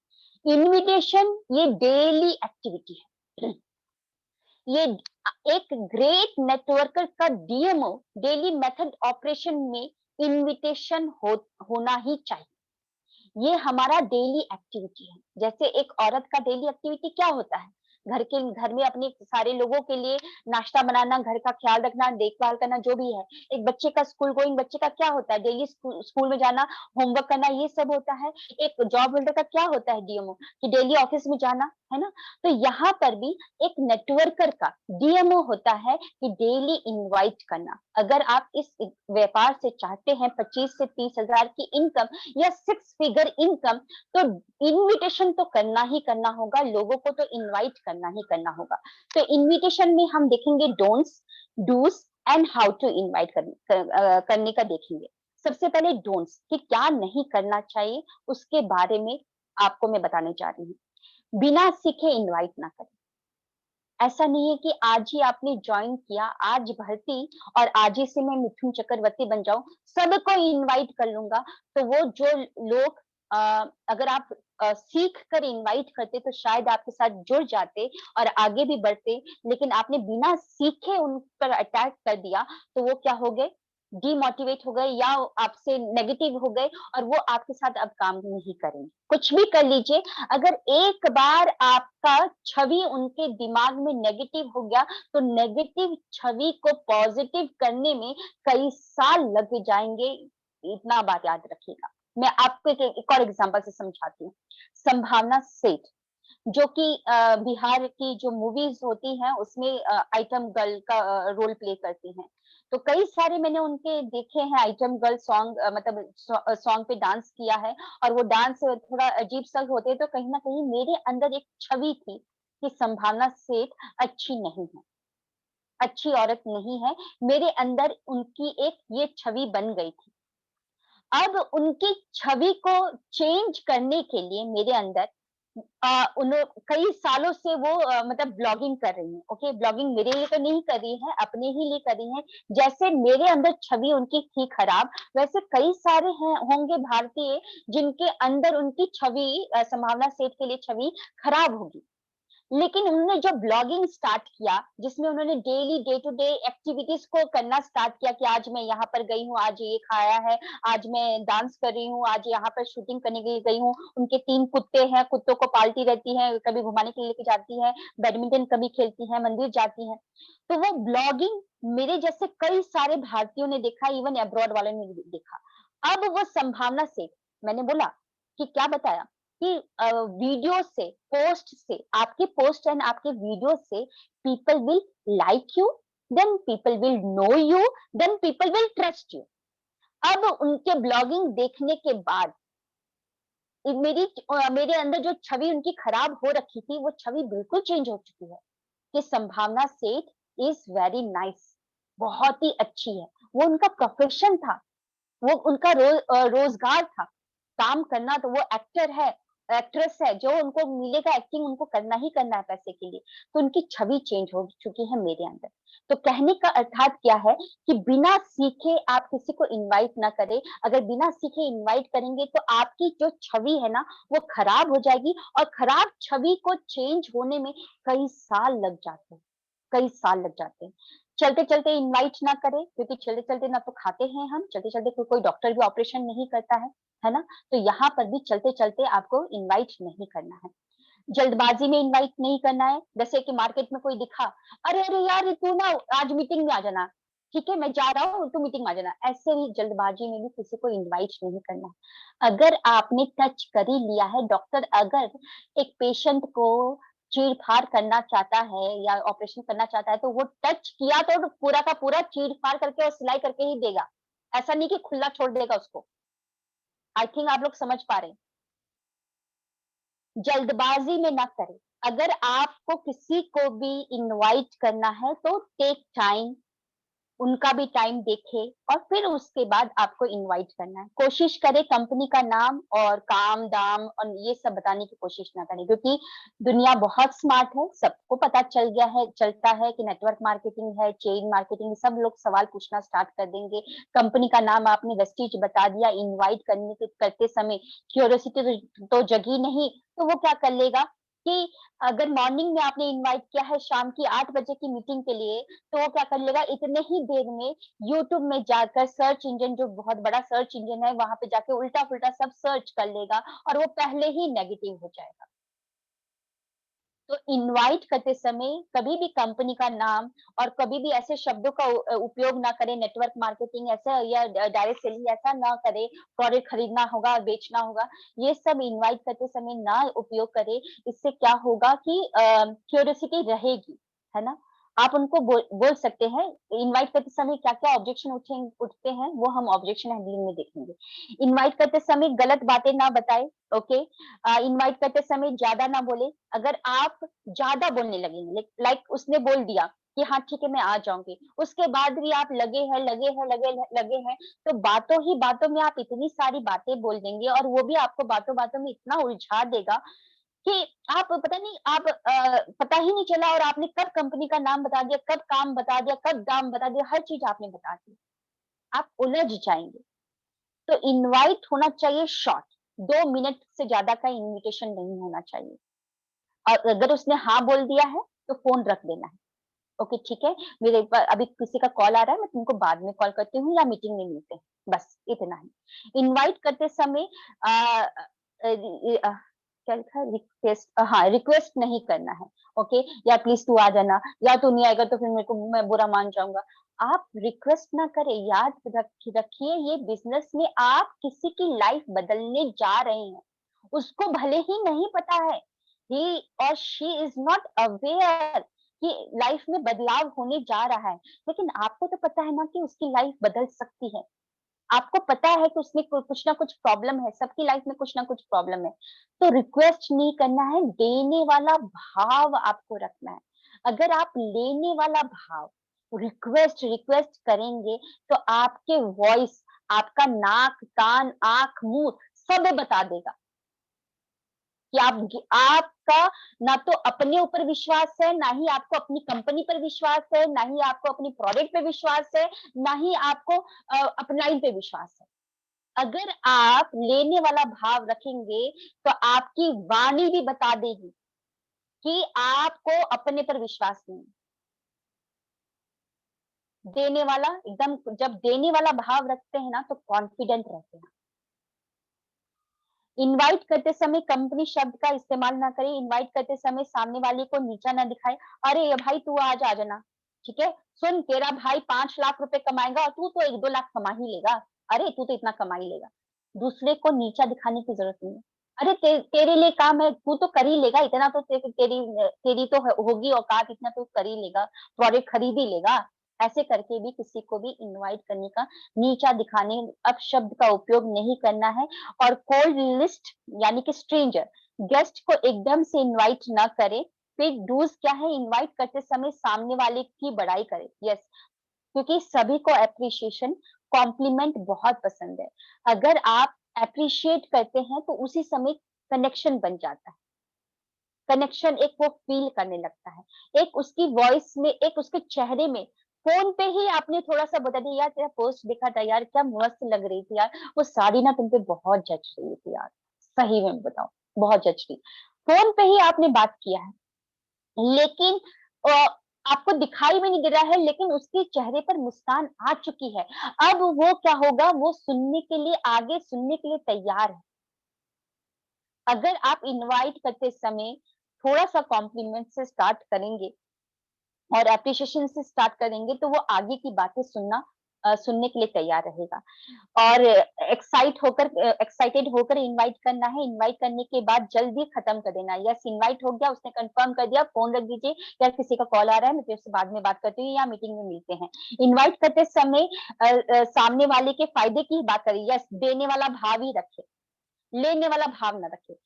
इन्विटेशन ये डेली एक्टिविटी है। ये एक ग्रेट नेटवर्कर का डीएमओ डेली मेथड ऑपरेशन में इन्विटेशन होना ही चाहिए। ये हमारा डेली एक्टिविटी है। जैसे एक औरत का डेली एक्टिविटी क्या होता है? घर में अपने सारे लोगों के लिए नाश्ता बनाना, घर का ख्याल रखना, देखभाल करना, जो भी है। एक बच्चे का स्कूल गोइंग बच्चे का क्या होता है? डेली स्कूल में जाना, होमवर्क करना, ये सब होता है। एक जॉब होल्डर का क्या होता है डीएमओ, कि डेली ऑफिस में जाना, है ना? तो यहाँ पर भी एक नेटवर्कर का डीएमओ होता है कि डेली इनवाइट करना। अगर आप इस व्यापार से चाहते हैं 25 से 30 हजार की इनकम या 6 फिगर इनकम, तो इनविटेशन तो करना ही करना होगा, लोगों को तो इनवाइट करना ही करना होगा। तो इनविटेशन में हम देखेंगे don'ts, dos and how to invite करने का देखेंगे। सबसे पहले डोंट्स, कि क्या नहीं करना चाहिए, उसके बारे में आपको मैं बताने जा रही हूँ। बिना सीखे इनवाइट ना करें। ऐसा नहीं है कि आज ही आपने ज्वाइन किया, आज भर्ती, और आज ही से मैं मिथुन चक्रवर्ती बन जाऊं, सबको इनवाइट कर लूंगा। तो वो जो लोग अगर आप सीख कर इनवाइट करते तो शायद आपके साथ जुड़ जाते और आगे भी बढ़ते, लेकिन आपने बिना सीखे उन पर अटैक कर दिया, तो वो क्या हो गए? डीमोटिवेट हो गए या आपसे नेगेटिव हो गए, और वो आपके साथ अब काम नहीं करेंगे। कुछ भी कर लीजिए, अगर एक बार आपका छवि उनके दिमाग में नेगेटिव हो गया, तो नेगेटिव छवि को पॉजिटिव करने में कई साल लग जाएंगे। इतना बात याद रखिएगा। मैं आपको एक और एग्जांपल से समझाती हूँ। संभावना सेठ, जो कि बिहार की जो मूवीज होती हैं उसमें आइटम गर्ल का रोल प्ले करती हैं। तो कई सारे मैंने उनके देखे हैं आइटम गर्ल सॉन्ग, मतलब सॉन्ग पे डांस किया है, और वो डांस थोड़ा अजीब सा होते, तो कहीं ना कहीं मेरे अंदर एक छवि थी कि संभावना सेठ अच्छी नहीं है, अच्छी औरत नहीं है। मेरे अंदर उनकी एक ये छवि बन गई थी। अब उनकी छवि को चेंज करने के लिए मेरे अंदर कई सालों से वो मतलब ब्लॉगिंग कर रही हैं। ओके, ब्लॉगिंग मेरे लिए तो नहीं कर रही है, अपने ही लिए कर रही हैं। जैसे मेरे अंदर छवि उनकी थी खराब, वैसे कई सारे हैं होंगे भारतीय जिनके अंदर उनकी छवि संभावना सेठ के लिए छवि खराब होगी। लेकिन उन्होंने जो ब्लॉगिंग स्टार्ट किया, जिसमें उन्होंने daily day to day activities को करना स्टार्ट किया कि आज मैं यहाँ पर गई हूँ, आज ये खाया है, आज मैं डांस कर रही हूँ, आज यहाँ पर शूटिंग करने के लिए गई हूँ। उनके 3 कुत्ते हैं, कुत्तों को पालती रहती है, कभी घुमाने के लिए लेके जाती है, बैडमिंटन कभी खेलती है, मंदिर जाती है। तो वो ब्लॉगिंग मेरे जैसे कई सारे भारतीयों ने देखा, इवन अब्रॉड वालों ने भी देखा। अब वो संभावना से मैंने बोला कि क्या बताया कि वीडियो से, पोस्ट से, आपके पोस्ट एंड आपके वीडियो से people will like you, then people will know you, then people will trust you. अब उनके ब्लॉगिंग देखने के बाद मेरे अंदर जो छवि उनकी खराब हो रखी थी, वो छवि बिल्कुल चेंज हो चुकी है कि संभावना सेठ इज वेरी नाइस, बहुत ही अच्छी है। वो उनका प्रोफेशन था, वो उनका रोजगार था, काम करना। तो वो एक्टर है, एक्ट्रेस है, जो उनको मिलेगा एक्टिंग उनको करना ही करना है पैसे के लिए। तो उनकी छवि चेंज हो चुकी है मेरे अंदर। तो कहने का अर्थात क्या है कि बिना सीखे आप किसी को इनवाइट ना करें। अगर बिना सीखे इनवाइट करेंगे तो आपकी जो छवि है ना वो खराब हो जाएगी, और खराब छवि को चेंज होने में कई साल लग जाते हैं, कई साल लग जाते हैं। चलते-चलते इनवाइट ना करें, क्योंकि चलते-चलते ना तो खाते हैं हम, चलते-चलते कोई डॉक्टर भी ऑपरेशन नहीं करता है ना? तो यहाँ पर भी चलते-चलते आपको इनवाइट नहीं करना है। जल्दबाजी में इनवाइट नहीं करना है। जैसे कि मार्केट में कोई दिखा, "अरे, अरे यार तू ना आज मीटिंग में आ जाना।" ठीक है, मैं जा रहा हूँ, तू मीटिंग में आ जाना। ऐसे ही जल्दबाजी में भी किसी को इनवाइट नहीं करना है। अगर आपने टच कर ही लिया है, डॉक्टर अगर एक पेशेंट को चीर-फाड़ करना चाहता है या ऑपरेशन करना चाहता है, तो वो टच किया तो पूरा का पूरा चीर-फाड़ करके और सिलाई करके ही देगा। ऐसा नहीं कि खुला छोड़ देगा उसको। आई थिंक आप लोग समझ पा रहे हैं। जल्दबाजी में ना करें। अगर आपको किसी को भी इनवाइट करना है तो टेक टाइम, उनका भी टाइम देखे और फिर उसके बाद आपको इनवाइट करना है। कोशिश करें कंपनी का नाम और काम दाम और ये सब बताने की कोशिश ना करें, क्योंकि दुनिया बहुत स्मार्ट है, सबको पता चलता है कि नेटवर्क मार्केटिंग है, चेन मार्केटिंग, सब लोग सवाल पूछना स्टार्ट कर देंगे। कंपनी का नाम आपने वेस्टीज बता दिया, इनवाइट करते समय क्यूरियोसिटी तो जगी नहीं, तो वो क्या कर लेगा कि अगर मॉर्निंग में आपने इनवाइट किया है शाम की 8 बजे की मीटिंग के लिए, तो वो क्या कर लेगा, इतने ही देर में यूट्यूब में जाकर सर्च इंजन, जो बहुत बड़ा सर्च इंजन है, वहां पे जाके उल्टा पुल्टा सब सर्च कर लेगा और वो पहले ही नेगेटिव हो जाएगा। तो इनवाइट करते समय कभी भी कंपनी का नाम और कभी भी ऐसे शब्दों का उपयोग ना करें, नेटवर्क मार्केटिंग ऐसा या डायरेक्ट सेलिंग ऐसा ना करें, प्रोडक्ट खरीदना होगा, बेचना होगा, ये सब इनवाइट करते समय ना उपयोग करें। इससे क्या होगा कि क्यूरियोसिटी रहेगी, है ना? आप उनको बोल सकते हैं। इनवाइट करते समय क्या-क्या ऑब्जेक्शन उठते हैं, वो हम ऑब्जेक्शन हैंडलिंग में देखेंगे। इनवाइट करते समय गलत बातें ना बताएं, ओके? इनवाइट करते समय ज्यादा ना बोले। अगर आप ज्यादा बोलने लगेंगे, लाइक उसने बोल दिया कि हाँ ठीक है मैं आ जाऊंगी, उसके बाद भी आप लगे हैं, तो बातों ही बातों में आप इतनी सारी बातें बोल देंगे और वो भी आपको बातों बातों में इतना उलझा देगा कि आप पता नहीं, आप पता ही नहीं चला और आपने कब कंपनी का नाम बता दिया, कब काम बता दिया, कब दाम बता दिया, हर चीज आपने बता दी, आप उलझ जाएंगे। तो इनवाइट होना चाहिए शॉर्ट, 2 मिनट से ज्यादा का इनविटेशन नहीं होना चाहिए। और अगर उसने हाँ बोल दिया है तो फोन रख देना है। ओके ठीक है, मेरे पास अभी किसी का कॉल आ रहा है, मैं तुमको बाद में कॉल करती हूँ या मीटिंग में मिलते हैं, बस इतना ही। इनवाइट करते समय क्या लिखा है, रिक्वेस्ट, हाँ रिक्वेस्ट नहीं करना है। ओके, या प्लीज तू आ जाना, या तू नहीं आएगा तो फिर मेरे को, मैं बुरा मान जाऊंगा। आप रिक्वेस्ट ना करें, याद रखिए ये बिजनेस में आप किसी की लाइफ बदलने जा रहे हैं, उसको भले ही नहीं पता है, he और she is not aware कि लाइफ में बदलाव होने जा रहा है, लेकिन आपको तो पता है ना कि उसकी लाइफ बदल सकती है। आपको पता है कि उसमें कुछ ना कुछ प्रॉब्लम है, सबकी लाइफ में कुछ ना कुछ प्रॉब्लम है। तो रिक्वेस्ट नहीं करना है, देने वाला भाव आपको रखना है। अगर आप लेने वाला भाव, रिक्वेस्ट रिक्वेस्ट करेंगे, तो आपके वॉइस, आपका नाक, कान, आंख, मुंह सब बता देगा कि आपका ना तो अपने ऊपर विश्वास है, ना ही आपको अपनी कंपनी पर विश्वास है, ना ही आपको अपनी प्रोडक्ट पे विश्वास है, ना ही आपको अपलाइन पे विश्वास है। अगर आप लेने वाला भाव रखेंगे, तो आपकी वाणी भी बता देगी कि आपको अपने पर विश्वास नहीं है। देने वाला एकदम, जब देने वाला भाव रखते हैं ना, तो कॉन्फिडेंट रहते हैं। इनवाइट करते समय कंपनी शब्द का इस्तेमाल ना करें। इनवाइट करते समय सामने वाले को नीचा ना दिखाएं। अरे ये भाई तू आज आ जाना, ठीक है, सुन तेरा भाई 5 लाख रुपए कमाएगा और तू तो 1-2 लाख कमा ही लेगा, अरे तू तो इतना कमा ही लेगा। दूसरे को नीचा दिखाने की जरूरत नहीं है। अरे तेरे लिए काम है, तू तो कर ही लेगा, इतना तो तेरी तो होगी औकात, इतना तो कर ही लेगा, प्रोडक्ट खरीद ही लेगा। ऐसे करके भी किसी को भी इनवाइट करने का, नीचा दिखाने अपशब्द का उपयोग नहीं करना है। और कोल्ड लिस्ट यानी कि स्ट्रेंजर गेस्ट को एकदम से इनवाइट ना करें। फिर डूज क्या है, इनवाइट करते समय सामने वाले की बड़ाई करें। यस, क्योंकि सभी को एप्रिसिएशन, कॉम्प्लीमेंट बहुत पसंद है। अगर आप एप्रिशिएट करते हैं तो उसी समय कनेक्शन बन जाता है। कनेक्शन एक वो फील करने लगता है, एक उसकी वॉइस में, एक उसके चेहरे में। फोन पे ही आपने थोड़ा सा बता दिया, यार तेरा पोस्ट देखा था यार, क्या मस्त लग रही थी यार, वो साड़ी ना तुम पे बहुत जच रही थी यार, सही में बताओ, बहुत जच रही। फोन पे ही आपने बात किया है, लेकिन आपको दिखाई भी नहीं दे रहा है, लेकिन उसके चेहरे पर मुस्कान आ चुकी है। अब वो क्या होगा, वो सुनने के लिए, आगे सुनने के लिए तैयार है। अगर आप इनवाइट करते समय थोड़ा सा कॉम्प्लीमेंट से स्टार्ट करेंगे और एप्रिशिएशन से स्टार्ट करेंगे, तो वो आगे की बातें सुनने के लिए तैयार रहेगा। और एक्साइटेड होकर इनवाइट करना है। इनवाइट करने के बाद जल्दी खत्म कर देना है। यस, इनवाइट हो गया, उसने कंफर्म कर दिया, फोन रख दीजिए, या किसी का कॉल आ रहा है, मैं तेरे से बाद में बात करती हूँ या मीटिंग में मिलते हैं। इनवाइट करते समय सामने वाले के फायदे की बात करिए। यस, देने वाला भाव ही रखे, लेने वाला भाव ना रखे।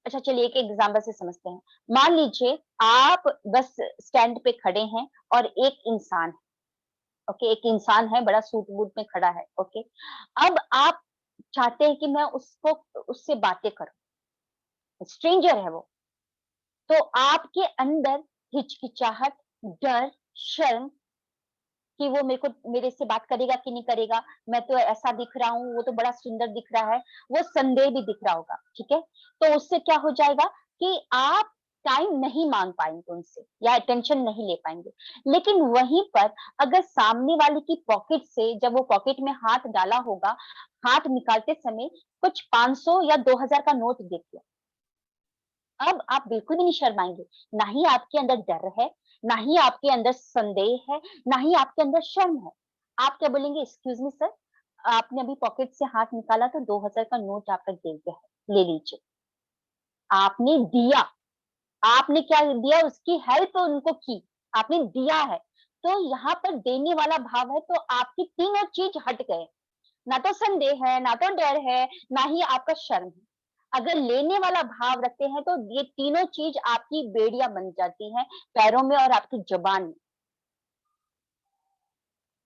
अच्छा चलिए एक एग्जाम्पल से समझते हैं। मान लीजिए आप बस स्टैंड पे खड़े हैं और एक इंसान है, ओके, एक इंसान है, बड़ा सूट बूट में खड़ा है, ओके। अब आप चाहते हैं कि मैं उसको उससे बातें करूं, स्ट्रेंजर है वो, तो आपके अंदर हिचकिचाहट, डर, शर्म कि वो मेरे से बात करेगा कि नहीं करेगा, मैं तो ऐसा दिख रहा हूँ, वो तो बड़ा सुंदर दिख रहा है, वो संदेह भी दिख रहा होगा, ठीक है। तो उससे क्या हो जाएगा कि आप टाइम नहीं मांग पाएंगे उनसे या अटेंशन नहीं ले पाएंगे। लेकिन वहीं पर अगर सामने वाले की पॉकेट से, जब वो पॉकेट में हाथ डाला होगा, हाथ निकालते समय कुछ 500 या 2000 का नोट देख लिया, अब आप बिल्कुल भी नहीं शर्माएंगे। ना ही आपके अंदर डर है, ना ही आपके अंदर संदेह है, ना ही आपके अंदर शर्म है। आप क्या बोलेंगे, एक्सक्यूज मी सर, आपने अभी पॉकेट से हाथ निकाला तो 2000 का नोट आपका गिर गया है, ले लीजिए। आपने दिया, आपने क्या दिया, उसकी हेल्प उनको की, आपने दिया है। तो यहाँ पर देने वाला भाव है, तो आपकी तीनों चीज हट गए। ना तो संदेह है, ना तो डर है, ना ही आपका शर्म है। अगर लेने वाला भाव रखते हैं तो ये तीनों चीज आपकी बेड़ियां बन जाती हैं पैरों में और आपकी जुबान में।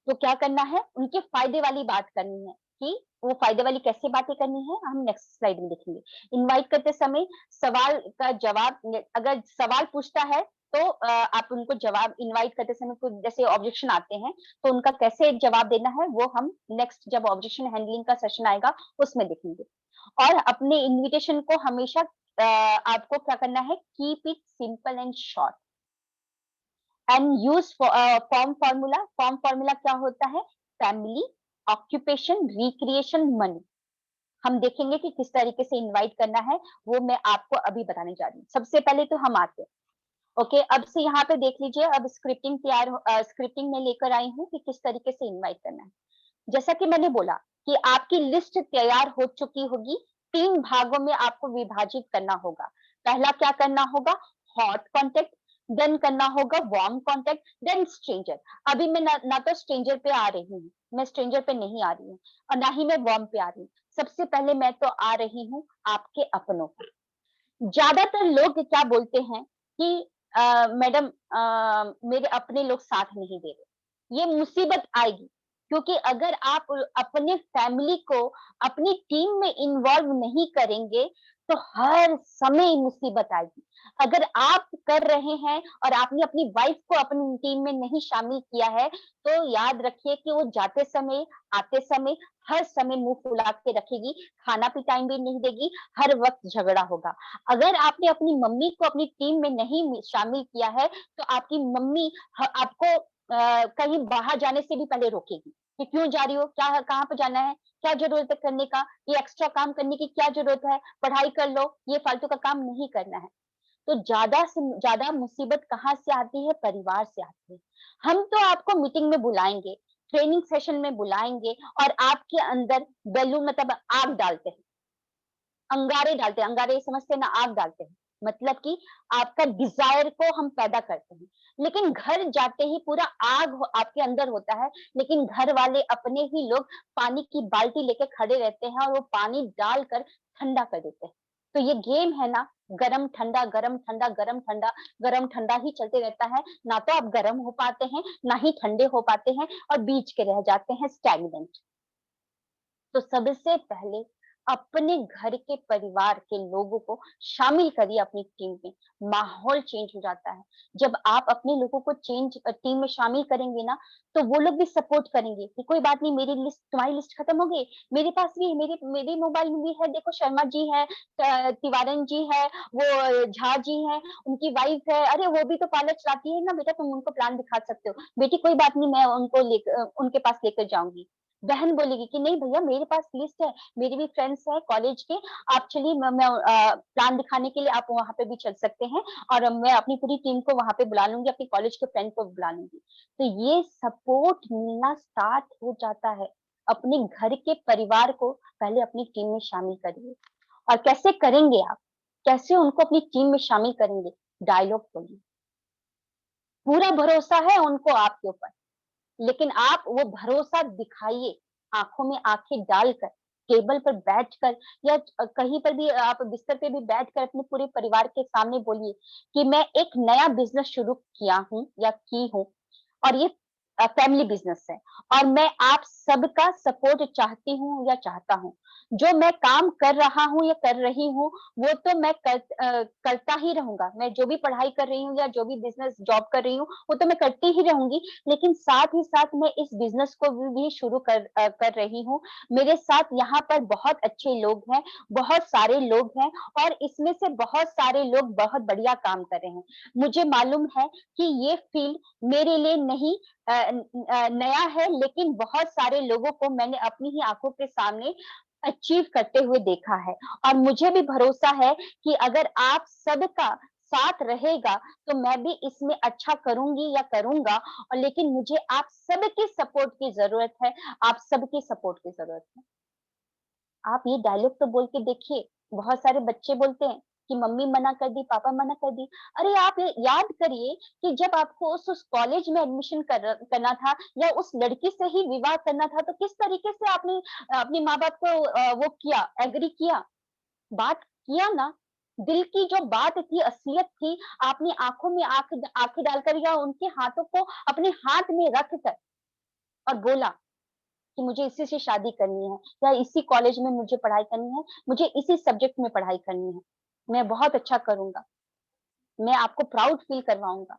तो क्या करना है, उनके फायदे वाली बात करनी है। कि वो फायदे वाली कैसे बातें करनी है, हम नेक्स्ट स्लाइड में देखेंगे। इनवाइट करते समय सवाल का जवाब, अगर सवाल पूछता है तो आप उनको जवाब, इनवाइट करते समय कुछ जैसे ऑब्जेक्शन आते हैं तो उनका कैसे एक जवाब देना है, वो हम नेक्स्ट जब ऑब्जेक्शन हैंडलिंग का सेशन आएगा उसमें देखेंगे। और अपने इनविटेशन को हमेशा आपको क्या करना है, keep it simple and short and use form formula. Form formula क्या होता है, फैमिली, ऑक्यूपेशन, रिक्रिएशन, मनी। हम देखेंगे कि किस तरीके से इनवाइट करना है, वो मैं आपको अभी बताने जा रही हूँ। सबसे पहले तो हम आते हैं, ओके। अब से यहाँ पे देख लीजिए, अब स्क्रिप्टिंग स्क्रिप्टिंग में लेकर आई हूँ कि किस तरीके से इनवाइट करना है। जैसा कि मैंने बोला कि आपकी लिस्ट तैयार हो चुकी होगी, 3 भागों में आपको विभाजित करना होगा। पहला क्या करना होगा, हॉट कॉन्टेक्ट, देन करना होगा वार्म कॉन्टेक्ट, देन स्ट्रेंजर। अभी मैं ना तो स्ट्रेंजर पे आ रही हूँ, मैं स्ट्रेंजर पे नहीं आ रही हूँ, और ना ही मैं वार्म पे आ रही हूँ। सबसे पहले मैं तो आ रही हूँ आपके अपनों पर। ज्यादातर लोग क्या बोलते हैं कि मैडम, मेरे अपने लोग साथ नहीं दे रहे, ये मुसीबत आएगी। क्योंकि अगर आप अपने फैमिली को अपनी टीम में इन्वॉल्व नहीं करेंगे तो हर समय मुसीबत आएगी। अगर आप कर रहे हैं और आपने अपनी वाइफ को अपनी टीम में नहीं शामिल किया है, तो याद रखिए कि वो जाते समय, आते समय, हर समय मुंह फुला के रखेगी, खाना भी टाइम भी नहीं देगी, हर वक्त झगड़ा होगा। अगर आपने अपनी मम्मी को अपनी टीम में नहीं शामिल किया है तो आपकी मम्मी आपको कहीं बाहर जाने से भी पहले रोकेगी कि क्यों जा रही हो, क्या कहाँ पे जाना है, क्या जरूरत है करने का, ये एक्स्ट्रा काम करने की क्या जरूरत है, पढ़ाई कर लो, ये फालतू का काम नहीं करना है। तो ज्यादा से ज्यादा मुसीबत कहाँ से आती है, परिवार से आती है। हम तो आपको मीटिंग में बुलाएंगे, ट्रेनिंग सेशन में बुलाएंगे और आपके अंदर बैलून मतलब आग डालते हैं, अंगारे डालते हैं, अंगारे समझते हैं ना, आग डालते हैं। मतलब कि आपका डिजायर को हम पैदा करते हैं। लेकिन घर जाते ही पूरा आग आपके अंदर होता है, लेकिन घर वाले अपने ही लोग पानी की बाल्टी लेके खड़े रहते हैं और वो पानी डालकर ठंडा कर देते हैं। तो ये गेम है ना, गरम ठंडा, गरम ठंडा, गरम ठंडा, गरम ठंडा ही चलते रहता है। ना तो आप गरम हो पाते हैं, ना ही ठंडे हो पाते हैं, और बीच के रह जाते हैं स्टैग्नेंट। तो सबसे पहले अपने घर के परिवार के लोगों को शामिल करिए अपनी टीम में, माहौल चेंज हो जाता है। जब आप अपने लोगों को टीम में शामिल करेंगे ना, तो वो लोग भी सपोर्ट करेंगे कि कोई बात नहीं, मेरी लिस्ट, तुम्हारी लिस्ट खत्म हो गई, मेरे पास भी है, मेरे मेरे मोबाइल में भी है, देखो शर्मा जी है, तिवारन जी है, वो झा जी है, उनकी वाइफ है, अरे वो भी तो पार्लर चलाती है ना बेटा, तुम उनको प्लान दिखा सकते हो, बेटी कोई बात नहीं, मैं उनको लेकर उनके पास लेकर जाऊंगी। बहन बोलेगी कि नहीं भैया, मेरे पास लिस्ट है, मेरे भी फ्रेंड्स हैं कॉलेज के, आप चलिए, मैं प्लान दिखाने के लिए आप वहां पे भी चल सकते हैं, और मैं अपनी पूरी टीम को वहां पे बुला लूंगी, अपनी कॉलेज के फ्रेंड को बुला लूंगी। तो ये सपोर्ट मिलना स्टार्ट हो जाता है। अपने घर के परिवार को पहले अपनी टीम में शामिल करिए। और कैसे करेंगे आप, कैसे उनको अपनी टीम में शामिल करेंगे, डायलॉग बोलिए। पूरा भरोसा है उनको आपके ऊपर, लेकिन आप वो भरोसा दिखाइए, आंखों में आंखें डालकर, टेबल पर बैठकर, या कहीं पर भी आप बिस्तर पे भी बैठकर अपने पूरे परिवार के सामने बोलिए कि मैं एक नया बिजनेस शुरू किया हूँ या की हूँ, और ये फैमिली बिजनेस है और मैं आप सबका सपोर्ट चाहती हूँ या चाहता हूँ। जो मैं काम कर रहा हूँ या कर रही हूँ, वो तो मैं करता ही रहूँगा। मैं जो भी पढ़ाई कर रही हूँ या जो भी बिज़नेस जॉब कर रही हूँ, वो तो मैं करती ही रहूँगी। लेकिन साथ ही साथ मैं इस बिज़नेस को भी शुरू कर रही हूँ। मेरे साथ यहाँ पर बहुत अच्छे लोग हैं, बहुत सारे लोग हैं और इसमें से बहुत सारे लोग बहुत बढ़िया काम कर रहे हैं। मुझे मालूम है कि ये फ़ील्ड मेरे लिए नहीं नया है, लेकिन बहुत सारे लोगों को मैंने अपनी ही आँखों के सामने अचीव करते हुए देखा है और मुझे भी भरोसा है कि अगर आप सबका साथ रहेगा, तो मैं भी इसमें अच्छा करूँगी या करूँगा और लेकिन मुझे आप सबके सपोर्ट की ज़रूरत है, आप सबके सपोर्ट की ज़रूरत है। आप ये डायलॉग तो बोल के देखिए, बहुत सारे बच्चे बोलते हैं कि मम्मी मना कर दी, पापा मना कर दी। अरे आप ये याद करिए कि जब आपको उस कॉलेज में एडमिशन करना था या उस लड़की से ही विवाह करना था, तो किस तरीके से आपने अपने माँ-बाप को वो किया, एग्री किया, बात किया ना। दिल की जो बात थी, असलियत थी, आपने आँखों में आँखें डालकर या उनके हाथों को अपने हाथ में रख कर और बोला कि मुझे इसी से शादी करनी है या इसी कॉलेज में मुझे पढ़ाई करनी है, मुझे इसी सब्जेक्ट में पढ़ाई करनी है। मैं बहुत अच्छा करूँगा, मैं आपको प्राउड फ़ील करवाऊँगा।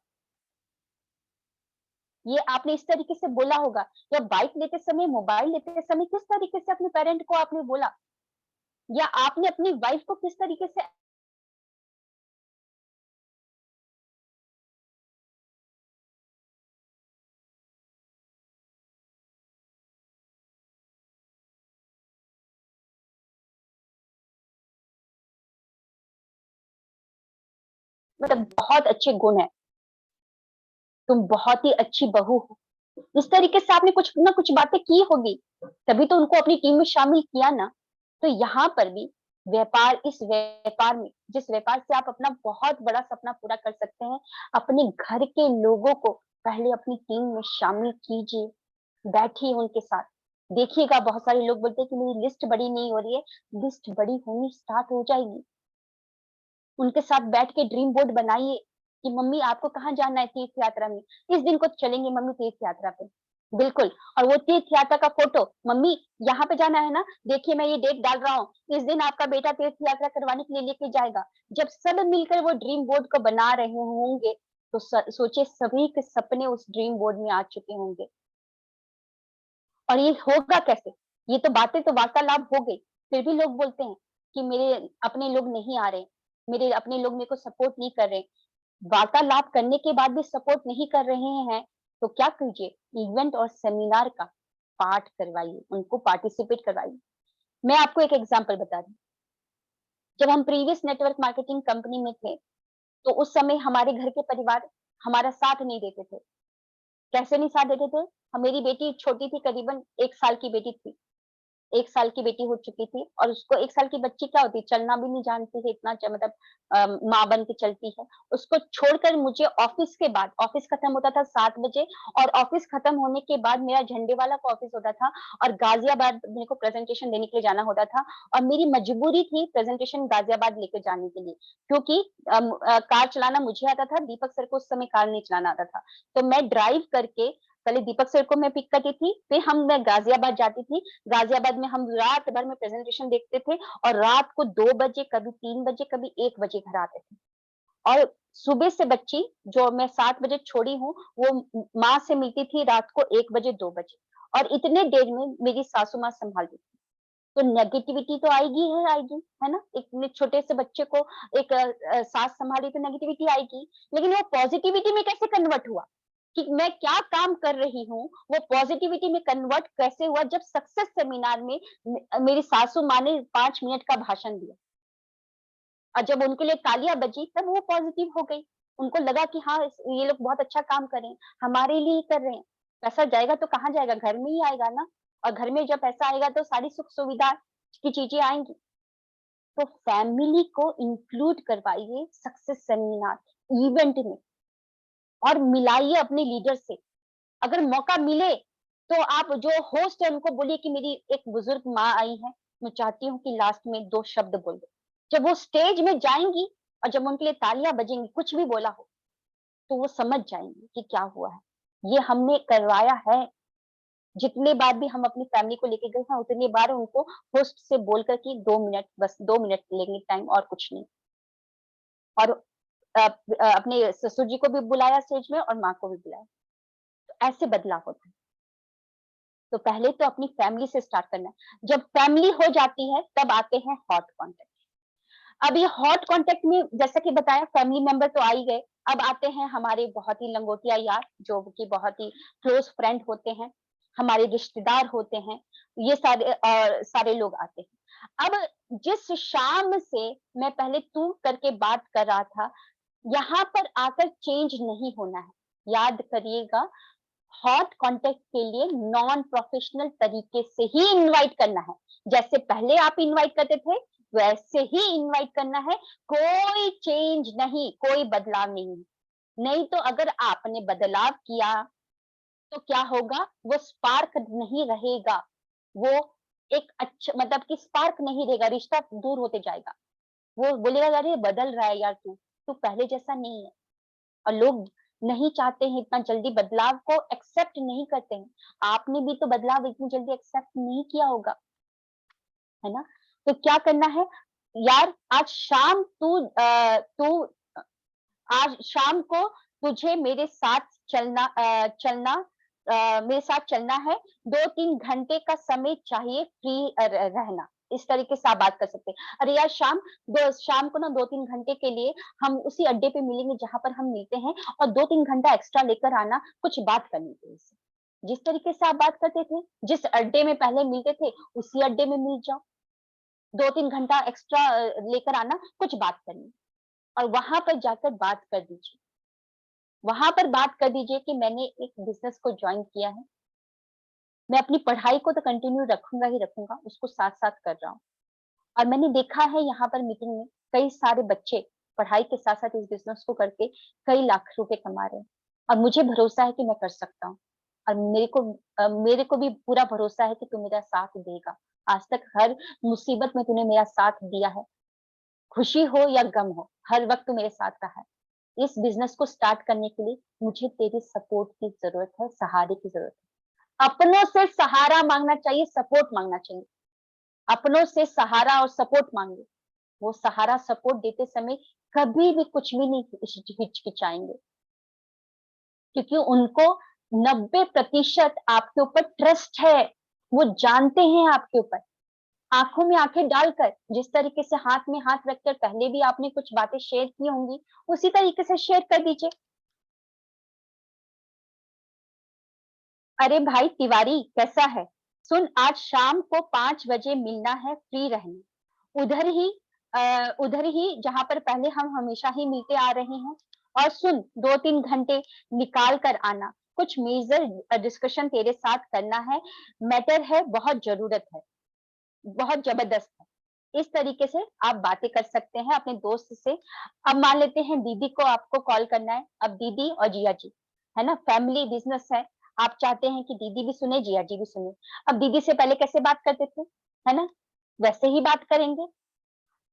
ये आपने इस तरीके से बोला होगा या बाइक लेते समय, मोबाइल लेते समय किस तरीके से अपने पेरेंट को आपने बोला? या आपने अपनी वाइफ को किस तरीके से मतलब बहुत अच्छे गुण हैं, तुम बहुत ही अच्छी बहू हो। इस तरीके से आपने कुछ ना कुछ बातें की होगी, तभी तो उनको अपनी टीम में शामिल किया ना। तो यहाँ पर भी इस व्यापार में जिस व्यापार से आप अपना बहुत बड़ा सपना पूरा कर सकते हैं, अपने घर के लोगों को पहले अपनी टीम में शामिल कीजिए, बैठिए उनके साथ। देखिएगा बहुत सारे लोग बोलते हैं कि मेरी लिस्ट बड़ी नहीं हो रही है, लिस्ट बड़ी होनी स्टार्ट हो जाएगी। उनके साथ बैठ के ड्रीम बोर्ड बनाइए कि मम्मी आपको कहाँ जाना है तीर्थ यात्रा में? इस दिन को चलेंगे मम्मी तीर्थ यात्रा पे। बिल्कुल और वो तीर्थ यात्रा का फ़ोटो मम्मी यहाँ पे जाना है ना? देखिए मैं ये डेट डाल रहा हूँ। इस दिन आपका बेटा तीर्थ यात्रा करवाने के लिए लेके जाएगा। जब सब मिलकर वो ड्रीम बोर्ड को बना रहे होंगे, तो सोचिए सभी के सपने उस ड्रीम बोर्ड में आ चुके होंगे। और ये होगा कैसे? ये तो बातें तो वार्तालाप हो गई, फिर भी लोग बोलते हैं कि मेरे अपने लोग नहीं आ रहे, मेरे अपने लोग मेरे को सपोर्ट नहीं कर रहे। वार्तालाप करने के बाद भी सपोर्ट नहीं कर रहे हैं, तो क्या कीजिए? इवेंट और सेमिनार का पार्ट करवाइए, उनको पार्टिसिपेट करवाइए। मैं आपको एक एग्ज़ाम्पल बता दूँ, जब हम प्रीवियस नेटवर्क मार्केटिंग कंपनी में थे, तो उस समय हमारे घर के परिवार हमारा साथ नहीं देते थे। कैसे नहीं साथ देते थे? मेरी बेटी छोटी थी, करीबन 1 साल की बेटी थी। 1 साल की बेटी हो चुकी थी और उसको 1 साल की बच्ची क्या होती है, चलना भी नहीं जानती है, इतना मतलब माँ बन के चलती है। उसको छोड़कर मुझे ऑफ़िस खत्म होता था 7 बजे और ऑफ़िस खत्म होने के बाद मेरा झंडेवाला का ऑफ़िस होता था और गाज़ियाबाद मेरे को प्रेज़ेंटेशन देने के लिए जाना होता था और मेरी मजबूरी थी प्रेज़ेंटेशन गाज़ियाबाद लेके जाने के लिए, क्योंकि कार चलाना मुझे आता था, दीपक सर को उस समय कार नहीं चलाना आता था। तो मैं ड्राइव करके पहले दीपक सर को मैं पिक करती थी, फिर मैं गाज़ियाबाद जाती थी। गाज़ियाबाद में हम रात भर में प्रेज़ेंटेशन देखते थे और रात को 2 बजे, कभी 3 बजे, कभी 1 बजे घर आते थे। और सुबह से बच्ची जो मैं 7 बजे छोड़ी हूँ, वो माँ से मिलती थी रात को 1 बजे, 2 बजे और इतने देर में मेरी सासू माँ सँभालती थी। तो नेगेटिविटी तो आएगी, है ना? इतने छोटे से बच्चे को एक सास सँभाली तो नेगेटिविटी आएगी, लेकिन वो पॉज़िटिविटी में कैसे कन्वर्ट हुआ? कि मैं क्या काम कर रही हूँ, वो पॉज़िटिविटी में कन्वर्ट कैसे हुआ जब सक्सेस सेमिनार में मेरी सासू माँ ने 5 मिनट का भाषण दिया और जब उनके लिए तालियाँ बजी तब वो पॉज़िटिव हो गई। उनको लगा कि हाँ, ये लोग बहुत अच्छा काम कर रहे हैं, हमारे लिए ही कर रहे हैं। पैसा जाएगा तो कहाँ जाएगा? घर में ही आएगा ना और घर में जब पैसा आएगा तो सारी सुख-सुविधा की चीज़ें आएँगी। तो फैमिली को इंक्लूड करवाइए सक्सेस सेमिनार, इवेंट में और मिलाइए अपने लीडर से। अगर मौका मिले, तो आप जो होस्ट है उनको बोलिए कि मेरी एक बुजुर्ग माँ आई है, मैं चाहती हूँ कि लास्ट में 2 शब्द बोल दें। जब वो स्टेज में जाएँगी और जब उनके लिए तालियाँ बजेंगी, कुछ भी बोला हो, तो वो समझ जाएँगी कि क्या हुआ है। ये हमने करवाया है। जितने बार भी हम अपनी फैमिली को लेके गए हैं, उतनी बार उनको होस्ट से बोलकर कि 2 मिनट, बस 2 मिनट लेंगे टाइम, और कुछ नहीं। और अपने ससुर जी को भी बुलाया स्टेज में और माँ को भी बुलाया। तो ऐसे बदलाव होता है। तो पहले तो अपनी फैमिली से स्टार्ट करना है। जब फैमिली हो जाती है तब आते हैं हॉट कॉन्टेक्ट। अब ये हॉट कॉन्टेक्ट में जैसा कि बताया, फैमिली मेंबर तो आ ही गए। अब आते हैं हमारे बहुत ही लंगोटिया यार, जो कि बहुत ही क्लोज फ्रेंड होते हैं, हमारे रिश्तेदार होते हैं, ये सारे लोग आते हैं। अब जिस शाम से मैं पहले तू करके बात कर रहा था, यहाँ पर आकर चेंज नहीं होना है। याद करिएगा, हॉट कॉन्टेक्ट के लिए नॉन प्रोफेशनल तरीके से ही इनवाइट करना है। जैसे पहले आप इनवाइट करते थे, वैसे ही इनवाइट करना है। कोई चेंज नहीं, कोई बदलाव नहीं। नहीं तो अगर आपने बदलाव किया तो क्या होगा, वो स्पार्क नहीं रहेगा। वो एक अच्छा, मतलब कि स्पार्क नहीं रहेगा, रिश्ता दूर होते जाएगा। वो बोलेगा, अरे बदल रहा है यार, तू पहले जैसा नहीं है। और लोग नहीं चाहते हैं इतना जल्दी बदलाव को, एक्सेप्ट नहीं करते हैं। आपने भी तो बदलाव इतनी जल्दी एक्सेप्ट नहीं किया होगा, है ना? तो क्या करना है यार, आज शाम आज शाम को तुझे मेरे साथ मेरे साथ चलना है। 2-3 घंटे का समय चाहिए फ्री रहना। इस तरीके से आप बात कर सकते हैं। अरे यार, शाम को ना 2-3 घंटे के लिए हम उसी अड्डे पे मिलेंगे जहां पर हम मिलते हैं, और 2-3 घंटा एक्स्ट्रा लेकर आना, कुछ बात करनी थी उससे। जिस तरीके से आप बात करते थे, जिस अड्डे में पहले मिलते थे, उसी अड्डे में मिल जाओ। 2-3 घंटा एक्स्ट्रा लेकर आना, कुछ बात करनी। और वहां पर जाकर बात कर दीजिए। वहां पर बात कर दीजिए कि मैंने एक बिजनेस को ज्वाइन किया है। मैं अपनी पढ़ाई को तो कंटिन्यू रखूंगा ही रखूंगा, उसको साथ साथ कर रहा हूँ। और मैंने देखा है यहाँ पर मीटिंग में कई सारे बच्चे पढ़ाई के साथ साथ इस बिजनेस को करके कई लाख रुपए कमा रहे हैं। और मुझे भरोसा है कि मैं कर सकता हूँ। और मेरे को भी पूरा भरोसा है कि तू मेरा साथ देगा। आज तक हर मुसीबत में तूने मेरा साथ दिया है। खुशी हो या गम हो, हर वक्त तू मेरे साथ रहा है। इस बिजनेस को स्टार्ट करने के लिए मुझे तेरी सपोर्ट की जरूरत है, सहारे की जरूरत है। अपनों से सहारा मांगना चाहिए, सपोर्ट मांगना चाहिए। अपनों से सहारा और सपोर्ट मांगे। वो सहारा सपोर्ट देते समय कभी भी कुछ भी नहीं हिचकिचाएंगे, क्योंकि उनको 90% आपके ऊपर ट्रस्ट है। वो जानते हैं आपके ऊपर। आंखों में आंखें डालकर, जिस तरीके से हाथ में हाथ रखकर पहले भी आपने कुछ बातें शेयर की होंगी, उसी तरीके से शेयर कर दीजिए। अरे भाई तिवारी, कैसा है? सुन, आज शाम को 5 बजे मिलना है, फ्री रहना। उधर ही जहां पर पहले हम हमेशा ही मिलते आ रहे हैं। और सुन, 2-3 घंटे निकाल कर आना। कुछ मेजर डिस्कशन तेरे साथ करना है। मैटर है, बहुत जरूरत है, बहुत जबरदस्त है। इस तरीके से आप बातें कर सकते हैं अपने दोस्त से। अब मान लेते हैं दीदी को आपको कॉल करना है। अब दीदी और जिया जी, है ना, फैमिली बिजनेस है। आप चाहते हैं कि दीदी भी सुने, जिया जी भी सुने। अब दीदी से पहले कैसे बात करते थे, है ना, वैसे ही बात करेंगे।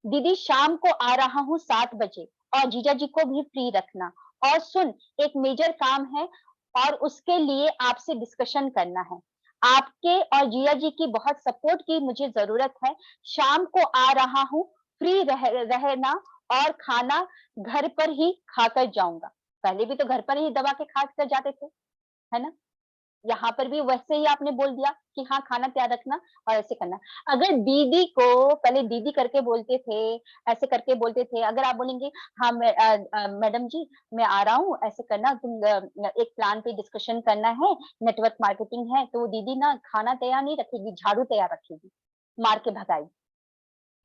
दीदी, शाम को आ रहा हूँ 7 बजे, और जीजा जी को भी फ्री रखना। और सुन, एक मेजर काम है और उसके लिए आपसे डिस्कशन करना है। आपके और जिया जी की बहुत सपोर्ट की मुझे जरूरत है। शाम को आ रहा हूँ, फ्री रहना, और खाना घर पर ही खाकर जाऊंगा। पहले भी तो घर पर ही दबा के खा कर जाते थे, है ना? यहाँ पर भी वैसे ही आपने बोल दिया कि हाँ, खाना तैयार रखना और ऐसे करना। अगर दीदी को पहले दीदी करके बोलते थे, ऐसे करके बोलते थे, अगर आप बोलेंगे हाँ मैडम जी मैं आ रहा हूँ, ऐसे करना, तुम एक प्लान पे डिस्कशन करना है, नेटवर्क मार्केटिंग है, तो दीदी ना खाना तैयार नहीं रखेगी, झाड़ू तैयार रखेगी, मार के भगाएगी,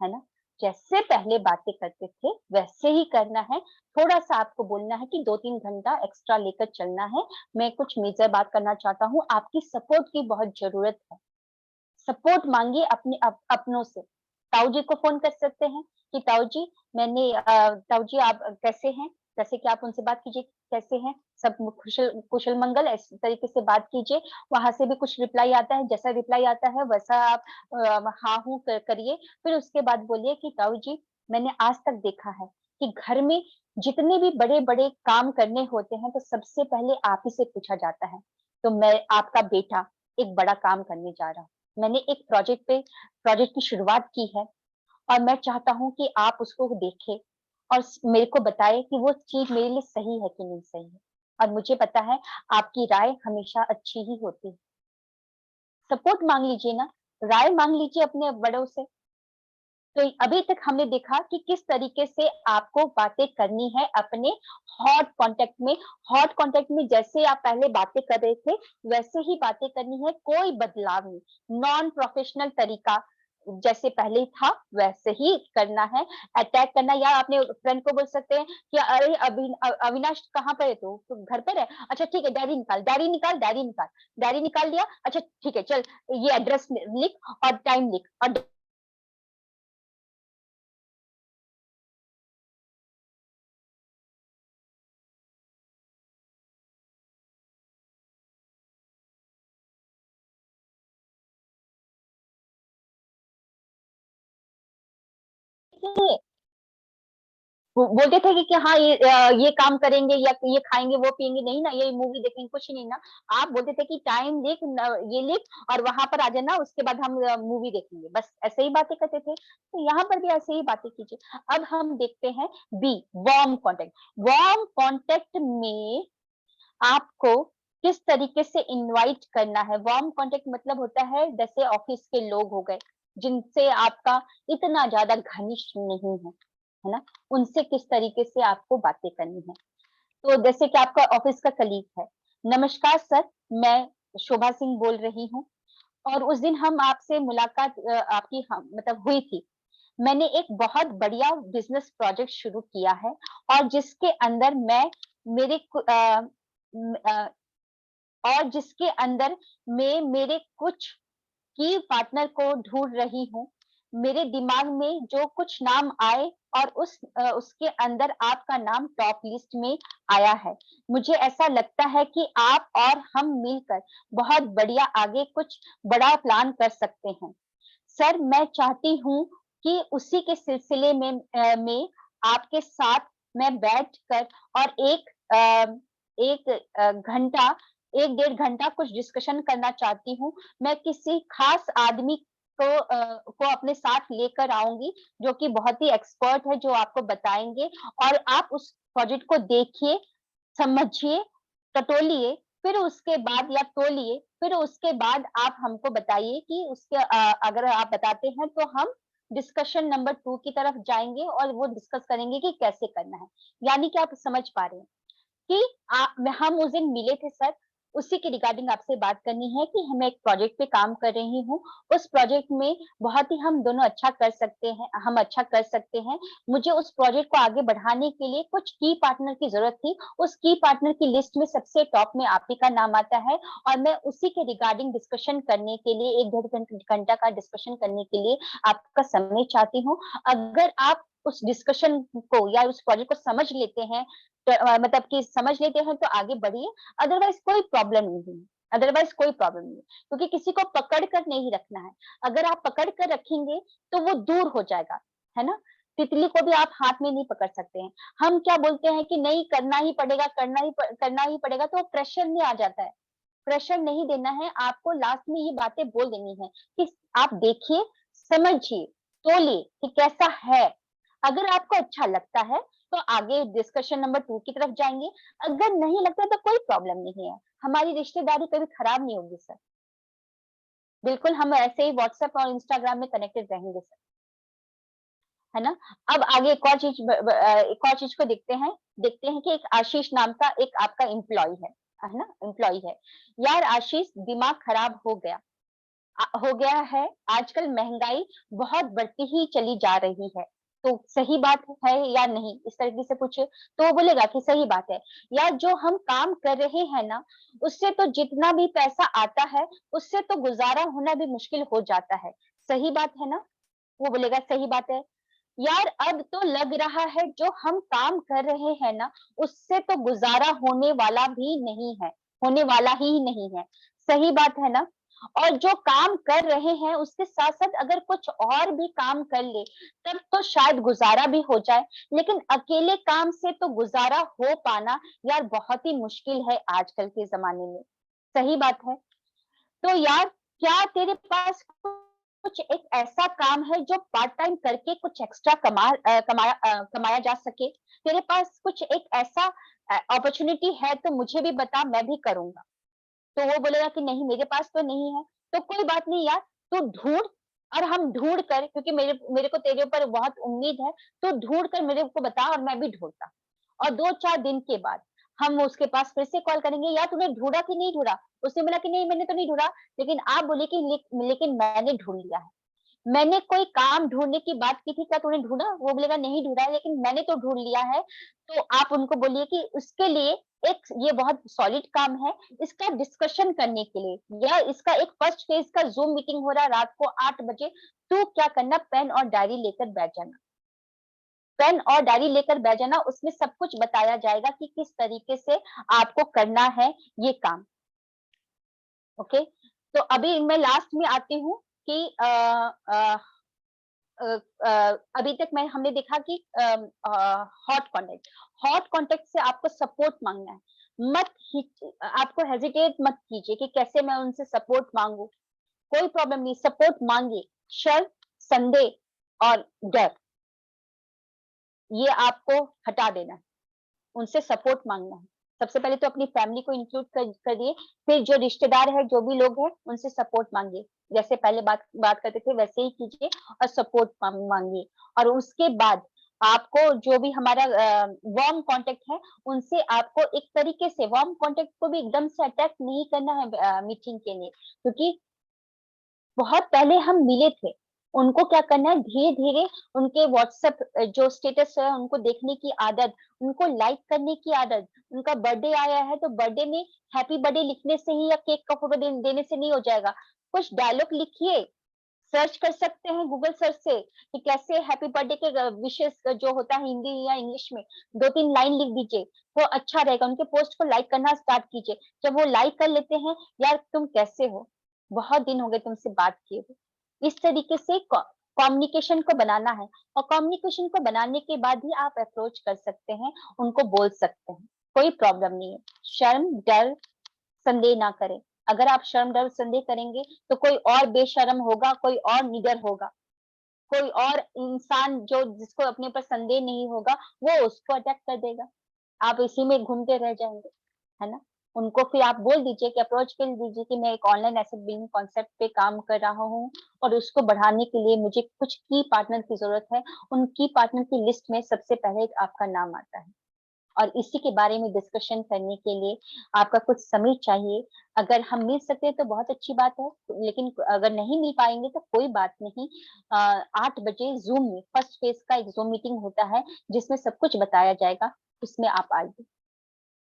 है ना? जैसे पहले बातें करते थे वैसे ही करना है। थोड़ा-सा आपको बोलना है कि 2-3 घंटा एक्स्ट्रा लेकर चलना है। मैं कुछ मेजर बात करना चाहता हूँ, आपकी सपोर्ट की बहुत ज़रूरत है। सपोर्ट माँगिए अपने अपनों से। ताऊ जी को फ़ोन कर सकते हैं कि ताऊ जी, ताऊ जी आप कैसे हैं? जैसे कि आप उनसे बात कीजिए, कैसे हैं? सब कुशल मंगल, इस तरीके से बात कीजिए। वहाँ से भी कुछ रिप्लाई आता है, जैसा रिप्लाई आता है वैसा आप हाँ, हूँ करिए। फिर उसके बाद बोलिए कि ताऊ जी, मैंने आज तक देखा है कि घर में जितने भी बड़े बड़े काम करने होते हैं तो सबसे पहले आप ही से पूछा जाता है। तो मैं आपका बेटा एक बड़ा काम करने जा रहा हूँ, मैंने एक प्रोजेक्ट की शुरुआत की है और मैं चाहता हूँ कि आप उसको देखें और मेरे को बताएं कि वो चीज मेरे लिए सही है कि नहीं सही है। और मुझे पता है आपकी राय हमेशा अच्छी ही होती है। सपोर्ट मांग लीजिए ना, राय मांग लीजिए अपने बड़ों से। तो अभी तक हमने देखा कि किस तरीके से आपको बातें करनी है अपने हॉट कॉन्टेक्ट में। हॉट कॉन्टेक्ट में जैसे आप पहले बातें कर रहे थे वैसे ही बातें करनी है, कोई बदलाव नहीं। नॉन प्रोफेशनल तरीका जैसे पहले था वैसे ही करना है। अटैक करना, या अपने फ्रेंड को बोल सकते हैं कि अरे अविनाश कहाँ पर है तो घर पर है, अच्छा ठीक है डायरी निकाल, डायरी निकाल, डायरी निकाल। डायरी निकाल लिया, अच्छा ठीक है चल ये एड्रेस लिख और टाइम लिख और वो बोलते थे कि हाँ ये काम करेंगे या ये खाएंगे वो पिएंगे, नहीं ना ये मूवी देखेंगे, कुछ नहीं ना। आप बोलते थे कि टाइम लिख ये लिख और वहां पर आ जाना, उसके बाद हम मूवी देखेंगे, बस ऐसे ही बातें करते थे। तो यहाँ पर भी ऐसे ही बातें कीजिए। अब हम देखते हैं B, warm contact. Warm contact में आपको किस तरीके से इनवाइट करना है। वार्म कॉन्टेक्ट मतलब होता है जैसे ऑफिस के लोग हो गए जिनसे आपका इतना ज्यादा घनिष्ठ नहीं है ना, उनसे किस तरीके से आपको बातें करनी है। तो जैसे कि आपका ऑफिस का कलीग है, नमस्कार सर, मैं शोभा सिंह बोल रही हूँ और उस दिन हम आपसे मुलाकात आपकी मतलब हुई थी। मैंने एक बहुत बढ़िया बिजनेस प्रोजेक्ट शुरू किया है और जिसके अंदर मैं मेरे और जिसके अंदर मैं मेरे कुछ की पार्टनर को ढूंढ रही हूँ। मेरे दिमाग में जो कुछ नाम आए और उसके अंदर आपका नाम टॉप लिस्ट में आया है। मुझे ऐसा लगता है कि आप और हम मिलकर बहुत बढ़िया आगे कुछ बड़ा प्लान कर सकते हैं। सर मैं चाहती हूँ कि उसी के सिलसिले में आपके साथ मैं बैठकर और एक घंटा, 1 डेढ़ घंटा कुछ डिस्कशन करना चाहती हूँ। मैं किसी खास आदमी को अपने साथ लेकर आऊंगी जो कि बहुत ही एक्सपर्ट है, जो आपको बताएंगे और आप उस प्रोजेक्ट को देखिए, समझिए, टटोलिए, फिर उसके बाद या तोलिए, फिर उसके बाद आप हमको बताइए कि अगर आप बताते हैं तो हम डिस्कशन नंबर 2 की तरफ जाएंगे और वो डिस्कस करेंगे कि कैसे करना है। यानी कि आप समझ पा रहे हैं कि हम उस दिन मिले थे सर, उसी के रिगार्डिंग आपसे बात करनी है कि मैं एक प्रोजेक्ट पे काम कर रही हूँ। उस प्रोजेक्ट में बहुत ही हम दोनों अच्छा कर सकते हैं, हम अच्छा कर सकते हैं। मुझे उस प्रोजेक्ट को आगे बढ़ाने के लिए कुछ की पार्टनर की जरूरत थी। उस की पार्टनर की लिस्ट में सबसे टॉप में आप ही का नाम आता है और मैं उसी के रिगार्डिंग डिस्कशन करने के लिए 1 डेढ़ घंटा का डिस्कशन करने के लिए आपका समय चाहती हूँ। अगर आप उस डिस्कशन को या उस प्रोजेक्ट को समझ लेते हैं मतलब कि समझ लेते हैं तो आगे बढ़िए, अदरवाइज कोई प्रॉब्लम नहीं है। अदरवाइज कोई प्रॉब्लम नहीं है, क्योंकि किसी को पकड़ कर नहीं रखना है। अगर आप पकड़ कर रखेंगे तो वो दूर हो जाएगा, है ना। तितली को भी आप हाथ में नहीं पकड़ सकते हैं। हम क्या बोलते हैं कि नहीं करना ही पड़ेगा, करना ही पड़ेगा, तो प्रेशर नहीं आ जाता है। प्रेशर नहीं देना है आपको, लास्ट में ये बातें बोल देनी है कि आप देखिए, समझिए, तोलिए कि कैसा है। अगर आपको अच्छा लगता है तो आगे डिस्कशन नंबर 2 की तरफ जाएंगे। अगर नहीं लगता तो कोई प्रॉब्लम नहीं है, हमारी रिश्तेदारी कभी खराब नहीं होगी सर। बिल्कुल हम ऐसे ही व्हाट्सएप और इंस्टाग्राम में कनेक्टेड रहेंगे सर, है ना। अब आगे एक और चीज को देखते हैं कि एक आशीष नाम का एक आपका एम्प्लॉय है ना, एम्प्लॉय है। यार आशीष, दिमाग खराब हो गया है। आजकल महंगाई बहुत बढ़ती ही चली जा रही है, तो सही बात है या नहीं, इस तरीके से पूछे तो वो बोलेगा कि सही बात है। या जो हम काम कर रहे हैं ना, उससे तो जितना भी पैसा आता है उससे तो गुजारा होना भी मुश्किल हो जाता है। सही बात है ना, वो बोलेगा सही बात है। यार अब तो लग रहा है जो हम काम कर रहे हैं ना, उससे तो गुजारा होने वाला भी नहीं है, होने वाला ही नहीं है। सही बात है ना। और जो काम कर रहे हैं उसके साथ साथ अगर कुछ और भी काम कर ले तब तो शायद गुजारा भी हो जाए, लेकिन अकेले काम से तो गुजारा हो पाना यार बहुत ही मुश्किल है आजकल के जमाने में। सही बात है। तो यार क्या तेरे पास कुछ एक ऐसा काम है जो पार्ट टाइम करके कुछ एक्स्ट्रा कमाया जा सके? तेरे पास कुछ एक ऐसा अपॉर्चुनिटी है तो मुझे भी बता, मैं भी करूँगा। तो वो बोलेगा कि नहीं मेरे पास तो नहीं है, तो कोई बात नहीं यार, तू ढूँढ और हम ढूँढ कर, क्योंकि मेरे मेरे को तेरे ऊपर बहुत उम्मीद है, तो ढूँढ कर मेरे को बता और मैं भी ढूँढता। और 2-4 दिन के बाद हम उसके पास फिर से कॉल करेंगे, यार तूने ढूँढा कि नहीं ढूँढा? उसने बोला कि नहीं मैंने तो नहीं ढूँढा, लेकिन आप बोले कि लेकिन मैंने ढूँढ लिया है। मैंने कोई काम ढूँढने की बात की थी, क्या तूने ढूँढा? वो बोलेगा नहीं ढूँढा है, लेकिन मैंने तो ढूँढ लिया है। तो आप उनको बोलिए कि उसके लिए एक ये बहुत सॉलिड काम है, इसका डिस्कशन करने के लिए या इसका एक फर्स्ट फेज़ का ज़ूम मीटिंग हो रहा है रात को 8 बजे, तू क्या करना पेन और डायरी लेकर बैठ जाना। पेन और डायरी लेकर बैठ जाना, उसमें सब कुछ बताया जाएगा कि किस तरीके से आपको करना है ये काम, ओके? तो अभी मैं लास्ट में आती हूँ कि अ अ अभी तक मैं हमने देखा कि हॉट कॉन्टैक्ट से आपको सपोर्ट माँगना है। आपको हेजिटेट मत कीजिए कि कैसे मैं उनसे सपोर्ट माँगूँ, कोई प्रॉब्लम नहीं, सपोर्ट माँगिए। शर्म, संदेह और डर, ये आपको हटा देना है। उनसे सपोर्ट माँगना है। सबसे पहले तो अपनी फैमिली को इंक्लूड कर करिए, फिर जो रिश्तेदार हैं, जो भी लोग हैं, उनसे सपोर्ट माँगिए। जैसे पहले बात बात करते थे वैसे ही कीजिए और सपोर्ट माँगिए। और उसके बाद आपको जो भी हमारा वार्म कॉन्टैक्ट है, उनसे आपको एक तरीके से वार्म कॉन्टैक्ट को भी एकदम से अटैक नहीं करना है मीटिंग के लिए, क्योंकि बहुत पहले हम मिले थे। उनको क्या करना है धीरे-धीरे उनके व्हाट्सएप जो स्टेटस है उनको देखने की आदत, उनको लाइक करने की आदत, उनका बर्थडे आया है तो बर्थडे में हैप्पी बर्थडे लिखने से ही या केक का फोटो देने से नहीं हो जाएगा। कुछ डायलॉग लिखिए, सर्च कर सकते हैं गूगल सर्च से कि कैसे हैप्पी बर्थडे के विशेस जो होता है हिंदी या इंग्लिश में 2-3 लाइन लिख दीजिए, तो अच्छा रहेगा। उनके पोस्ट को लाइक करना स्टार्ट कीजिए। जब वो लाइक कर लेते हैं, "यार तुम कैसे हो? बहुत दिन हो गए तुमसे बात किए हुए।" इस तरीके से कम्युनिकेशन को बनाना है और कम्युनिकेशन को बनाने के बाद ही आप अप्रोच कर सकते हैं, उनको बोल सकते हैं। कोई प्रॉब्लम नहीं है। शर्म, डर, संदेह ना करें। अगर आप शर्म, डर, संदेह करेंगे तो कोई और बेशर्म होगा, कोई और निडर होगा, कोई और इंसान जो जिसको अपने ऊपर संदेह नहीं होगा, वो उसको अटैक कर देगा। आप इसी में घूमते रह जाएँगे, है ना? उनको फिर आप बोल दीजिए कि अप्रोच कर दीजिए कि मैं एक ऑनलाइन एसेट बिल्डिंग कॉन्सेप्ट पे काम कर रहा हूँ और उसको बढ़ाने के लिए मुझे कुछ की पार्टनर की ज़रूरत है। उन की पार्टनर की लिस्ट में सबसे पहले आपका नाम आता है। और इसी के बारे में डिस्कशन करने के लिए आपका कुछ समय चाहिए। अगर हम मिल सकते हैं तो बहुत अच्छी बात है, लेकिन अगर नहीं मिल पाएँगे तो कोई बात नहीं। 8 बजे ज़ूम में फर्स्ट फेज़ का एक ज़ूम मीटिंग होता है, जिसमें सब कुछ बताया जाएगा, उसमें आप आइए।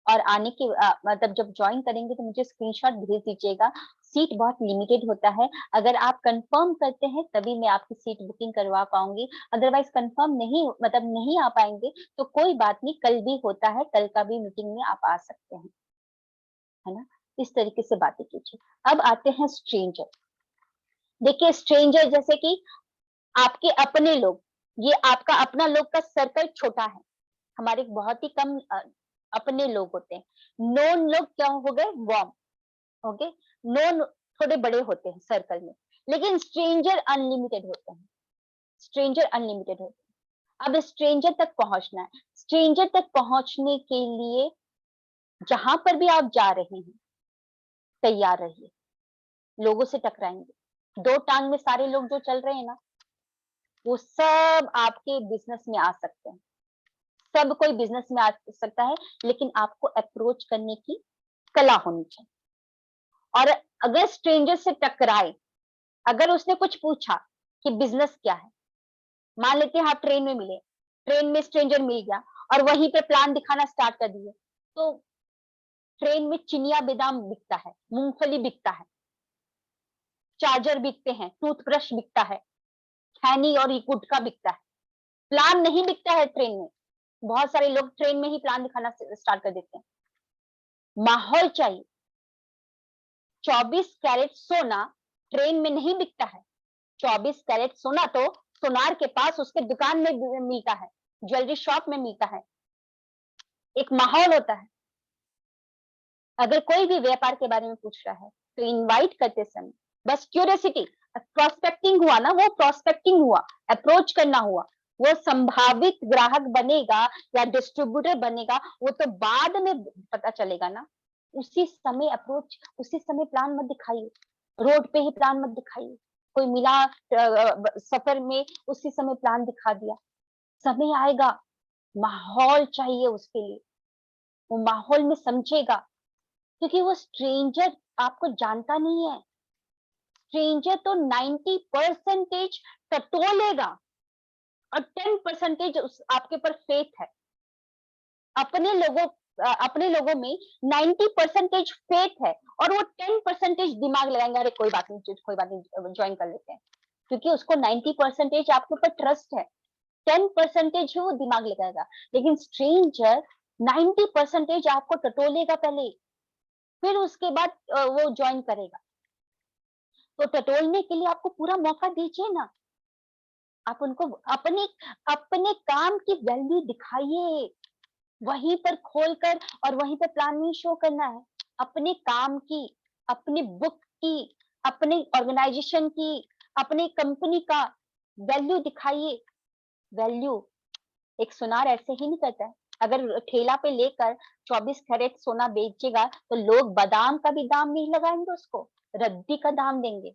और आने के मतलब जब जॉइन करेंगे तो मुझे स्क्रीनशॉट भेज दीजिएगा। सीट बहुत लिमिटेड होता है, अगर आप कन्फर्म करते हैं तभी मैं आपकी सीट बुकिंग करवा पाऊँगी, अदरवाइज़ कन्फर्म नहीं मतलब नहीं आ पाएँगे तो कोई बात नहीं, कल भी होता है, कल का भी मीटिंग में आप आ सकते हैं, है ना? इस तरीके से बातें कीजिए। अब आते हैं स्ट्रेंजर। देखिए स्ट्रेंजर जैसे कि आपके अपने लोग, ये आपका अपना लोग का सर्कल छोटा है, हमारे बहुत ही कम अपने लोग होते हैं। नोन लोग क्या हो गए वार्म, ओके? नोन थोड़े बड़े होते हैं सर्कल में, लेकिन स्ट्रेंजर अनलिमिटेड होते हैं, स्ट्रेंजर अनलिमिटेड होते हैं। अब स्ट्रेंजर तक पहुँचना है, स्ट्रेंजर तक पहुँचने के लिए जहाँ पर भी आप जा रहे हैं, तैयार रहिए, लोगों से टकराएँगे। 2 टाँग में सारे लोग जो चल रहे हैं ना, वो सब आपके बिज़नेस में आ सकते हैं। सब कोई बिज़नेस में आ सकता है, लेकिन आपको अप्रोच करने की कला होनी चाहिए। और अगर स्ट्रेंजर से टकराए, अगर उसने कुछ पूछा कि बिज़नेस क्या है? मान लेते हैं आप ट्रेन में मिले, ट्रेन में स्ट्रेंजर मिल गया और वहीं पे प्लान दिखाना स्टार्ट कर दिए, तो ट्रेन में चिनिया बादाम बिकता है, मूँगफली बिकता है, चार्जर बिकते हैं, टूथब्रश बिकता है, खैनी और ये गुटखा बिकता है। प्लान नहीं बिकता है ट्रेन में। बहुत सारे लोग ट्रेन में ही प्लान दिखाना स्टार्ट कर देते हैं। माहौल चाहिए, 24 कैरेट सोना ट्रेन में नहीं बिकता है। 24 कैरेट सोना तो सोनार के पास उसके दुकान में मिलता है, ज्वेलरी शॉप में मिलता है। एक माहौल होता है। अगर कोई भी व्यापार के बारे में पूछ रहा है तो इनवाइट करते समय बस क्यूरियोसिटी, प्रोस्पेक्टिंग हुआ ना, वो प्रोस्पेक्टिंग हुआ, अप्रोच करना हुआ। वो संभावित ग्राहक बनेगा या डिस्ट्रीब्यूटर बनेगा वो तो बाद में पता चलेगा ना। उसी समय अप्रोच, उसी समय प्लान मत दिखाइए, रोड पे ही प्लान मत दिखाइए। कोई मिला सफर में, उसी समय प्लान दिखा दिया। समय आएगा, माहौल चाहिए उसके लिए, वो माहौल में समझेगा, क्योंकि वो स्ट्रेंजर आपको जानता नहीं है। स्ट्रेंजर तो 90% टटोलेगा और 10% आपके ऊपर फेथ है। अपने लोगों में 90% फेथ है और वो 10% दिमाग लगाएंगे, अरे कोई बात नहीं, कोई बात नहीं, ज्वाइन कर लेते हैं, क्योंकि उसको 90% आपके ऊपर ट्रस्ट है। 10% ही वो दिमाग लगाएगा। लेकिन स्ट्रेंजर 90% आपको टटोलेगा पहले, फिर उसके बाद वो ज्वाइन करेगा। तो टटोलने के लिए आपको पूरा मौका दीजिए ना। आप उनको अपने अपने काम की वैल्यू दिखाइए, वहीं पर खोलकर और वहीं पर प्लान नहीं शो करना है। अपने काम की, अपनी बुक की, अपने ऑर्गेनाइजेशन की, अपनी कंपनी का वैल्यू दिखाइए। वैल्यू एक सुनार ऐसे ही नहीं करता है। अगर ठेला पे लेकर 24 कैरेट सोना बेचेगा तो लोग बादाम का भी दाम नहीं लगाएंगे, उसको रद्दी का दाम देंगे।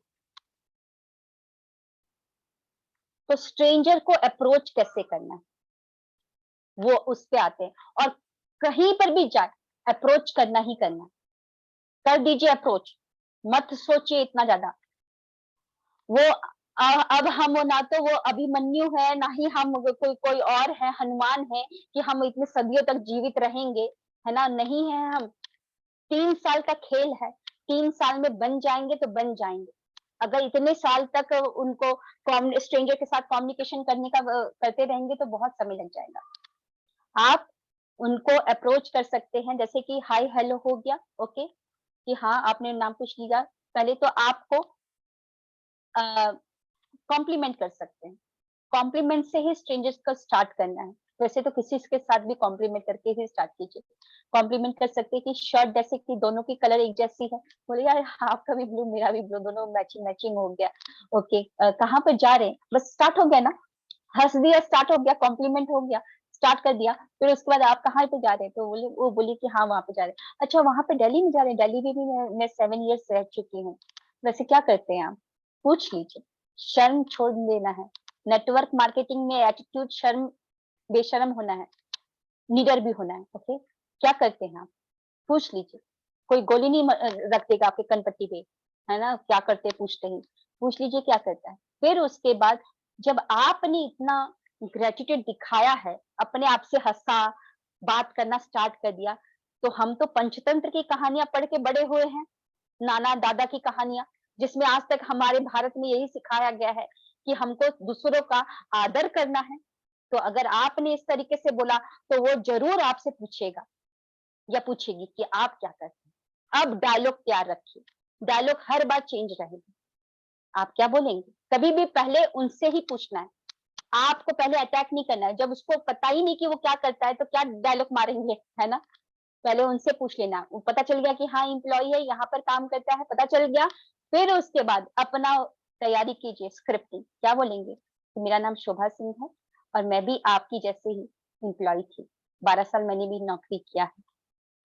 तो स्ट्रेंजर को अप्रोच कैसे करना है वो उस पे आते हैं। और कहीं पर भी जाए अप्रोच करना ही करना, कर दीजिए अप्रोच, मत सोचिए इतना ज्यादा। वो अब हम ना तो वो अभिमन्यु है, ना ही हम कोई और है, हनुमान है कि हम इतने सदियों तक जीवित रहेंगे, है ना, नहीं है हम। 3 साल का खेल है, 3 साल में बन जाएंगे तो बन जाएंगे। अगर इतने साल तक उनको स्ट्रेंजर के साथ कम्युनिकेशन करने का करते रहेंगे तो बहुत समय लग जाएगा। आप उनको अप्रोच कर सकते हैं, जैसे कि हाय हेलो हो गया, ओके, कि हाँ आपने नाम पूछ लिया। पहले तो आपको कॉम्प्लीमेंट कर सकते हैं, कॉम्प्लीमेंट से ही स्ट्रेंजर्स का स्टार्ट करना है। वैसे तो किसी के साथ भी कॉम्प्लीमेंट करके ही स्टार्ट कीजिए। कॉम्प्लीमेंट कर सकते हैं कि शर्ट जैसे कि दोनों की कलर एक जैसी है, बोले यार आपका भी ब्लू मेरा भी ब्लू, दोनों मैचिंग मैचिंग हो गया, ओके, कहाँ पर जा रहे हैं, बस स्टार्ट हो गया ना, हंस दिया, स्टार्ट हो गया, कॉम्प्लीमेंट हो गया, स्टार्ट कर दिया। फिर उसके बाद आप कहाँ पे जा रहे हैं, तो वो बोली कि हाँ वहां पे जा रहे हैं। अच्छा वहां पे दिल्ली में जा रहे हैं, दिल्ली में भी मैं 7 years रह चुकी हूँ। वैसे क्या करते हैं आप, पूछ लीजिए। शर्म छोड़ देना है। नेटवर्क मार्केटिंग में एटीट्यूड, शर्म, बेशर्म होना है, निडर भी होना है, ओके। क्या करते हैं आप, पूछ लीजिए। कोई गोली नहीं रख देगा आपके कनपट्टी पे, है ना, क्या करते पूछते ही, पूछ लीजिए क्या करता है। फिर उसके बाद जब आपने इतना ग्रेटिट्यूड दिखाया है, अपने आप से हंसा, बात करना स्टार्ट कर दिया, तो हम तो पंचतंत्र की कहानियां पढ़ के बड़े हुए हैं, नाना दादा की कहानियां, जिसमें आज तक हमारे भारत में यही सिखाया गया है कि हमको दूसरों का आदर करना है। तो अगर आपने इस तरीके से बोला तो वो जरूर आपसे पूछेगा या पूछेगी कि आप क्या करते हैं। अब डायलॉग तैयार रखिए, डायलॉग हर बार चेंज रहेगी। आप क्या बोलेंगे, कभी भी पहले उनसे ही पूछना है, आपको पहले अटैक नहीं करना है। जब उसको पता ही नहीं कि वो क्या करता है तो क्या डायलॉग मारेंगे, है ना। पहले उनसे पूछ लेना, पता चल गया कि हाँ एम्प्लॉय है, यहाँ पर काम करता है, पता चल गया, फिर उसके बाद अपना तैयारी कीजिए, स्क्रिप्टिंग क्या बोलेंगे। तो मेरा नाम शोभा सिंह है और मैं भी आपकी जैसे ही एम्प्लॉय थी, 12 साल मैंने भी नौकरी किया है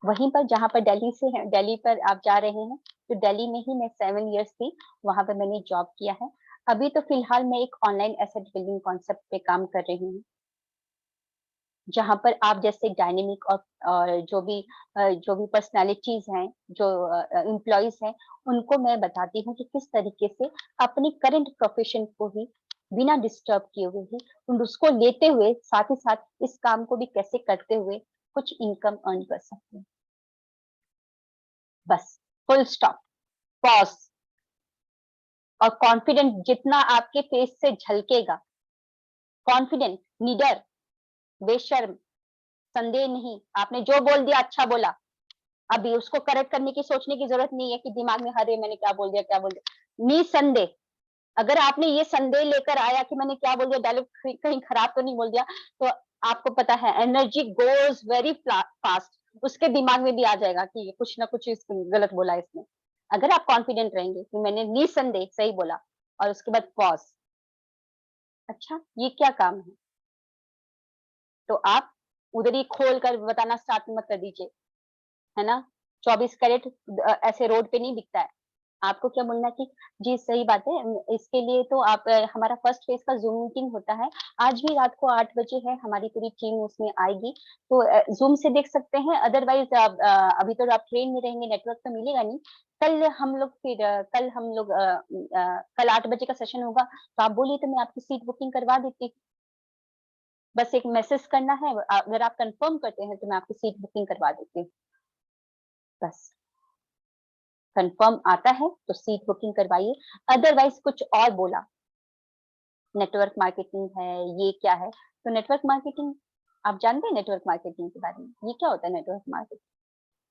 वहीं पर जहाँ पर दिल्ली से है, दिल्ली पर आप जा रहे हैं तो दिल्ली में ही मैं 7 years थी, वहां पर मैंने जॉब किया है। अभी तो फिलहाल मैं एक ऑनलाइन एसेट बिल्डिंग कॉन्सेप्ट पे काम कर रही हूँ, जहाँ पर आप जैसे डायनेमिक और जो भी पर्सनालिटीज हैं, जो एम्प्लॉइज हैं, उनको मैं बताती हूँ कि किस तरीके से अपनी करंट प्रोफेशन को ही बिना डिस्टर्ब किए हुए ही उसको लेते हुए साथ ही साथ इस काम को भी कैसे करते हुए कुछ इनकम अर्न कर सकते हैं। बस, फुल स्टॉप, पॉज। और कॉन्फिडेंट जितना आपके फेस से झलकेगा, कॉन्फिडेंट, निडर, बेशर्म, संदेह नहीं, आपने जो बोल दिया अच्छा बोला, अभी उसको करेक्ट करने की सोचने की जरूरत नहीं है कि दिमाग में अरे मैंने क्या बोल दिया क्या बोल दिया। निसंदेह अगर आपने ये संदेह लेकर आया कि मैंने क्या बोल दिया, डायलॉग कहीं खराब तो नहीं बोल दिया, तो आपको पता है एनर्जी गोज वेरी फास्ट, उसके दिमाग में भी आ जाएगा कि ये कुछ ना कुछ गलत बोला इसने। अगर आप कॉन्फिडेंट रहेंगे कि मैंने निसंदेह सही बोला, और उसके बाद पॉज, अच्छा ये क्या काम है, तो आप उधर ही खोल कर बताना स्टार्ट मत कर दीजिए, है ना। 24 कैरेट ऐसे रोड पे नहीं बिकता है। आपको क्या बोलना है कि जी सही बात है, इसके लिए तो आप हमारा फर्स्ट फेज का ज़ूम मीटिंग होता है। आज भी रात को 8 बजे है, हमारी पूरी टीम उसमें आएगी। तो ज़ूम से देख सकते हैं, अदरवाइज़ अभी तो आप ट्रेन में रहेंगे, नेटवर्क तो मिलेगा नहीं। कल हम लोग कल 8 बजे का सेशन होगा, तो आप बोलिए तो मैं आपकी सीट बुकिंग करवा देती हूँ। बस एक मैसेज करना है, अगर आप कंफर्म करते हैं तो मैं आपकी सीट बुकिंग करवा देती हूँ। बस कंफर्म आता है तो सीट बुकिंग करवाइए, अदरवाइज कुछ और बोला, नेटवर्क मार्केटिंग है, ये क्या है, तो नेटवर्क मार्केटिंग आप जानते हैं नेटवर्क मार्केटिंग के बारे में, ये क्या होता है नेटवर्क मार्केटिंग?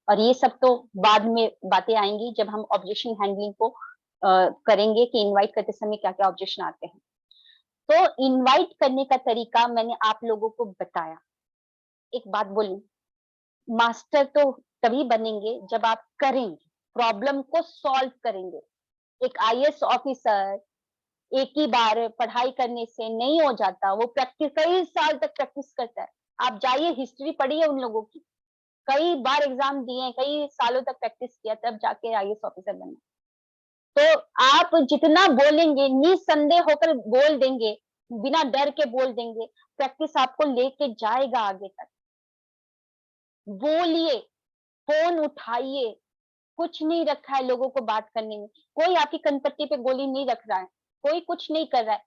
और ये सब तो बाद में बातें आएंगी जब हम ऑब्जेक्शन हैंडलिंग को करेंगे कि इनवाइट करते समय क्या-क्या ऑब्जेक्शन आते हैं। तो इनवाइट करने का तरीका मैंने आप लोगों को बताया। एक बात बोलूं, मास्टर तो तभी बनेंगे जब आप करेंगे, प्रॉब्लम को सॉल्व करेंगे। एक आईएएस ऑफिसर एक ही बार पढ़ाई करने से नहीं हो जाता, वो प्रैक्टिस कई साल तक प्रैक्टिस करता है। आप जाइए हिस्ट्री पढ़िए उन लोगों की, कई बार एग्ज़ाम दिए, कई सालों तक प्रैक्टिस किया तब जाके आईएएस ऑफिसर बने। तो आप जितना बोलेंगे, निसंदेह होकर बोल देंगे, बिना डर के बोल देंगे, प्रैक्टिस आपको लेके जाएगा आगे तक। बोलिए, फ़ोन उठाइए, कुछ नहीं रखा है लोगों को बात करने में, कोई आपकी कनपट्टी पे गोली नहीं रख रहा है, कोई कुछ नहीं कर रहा है।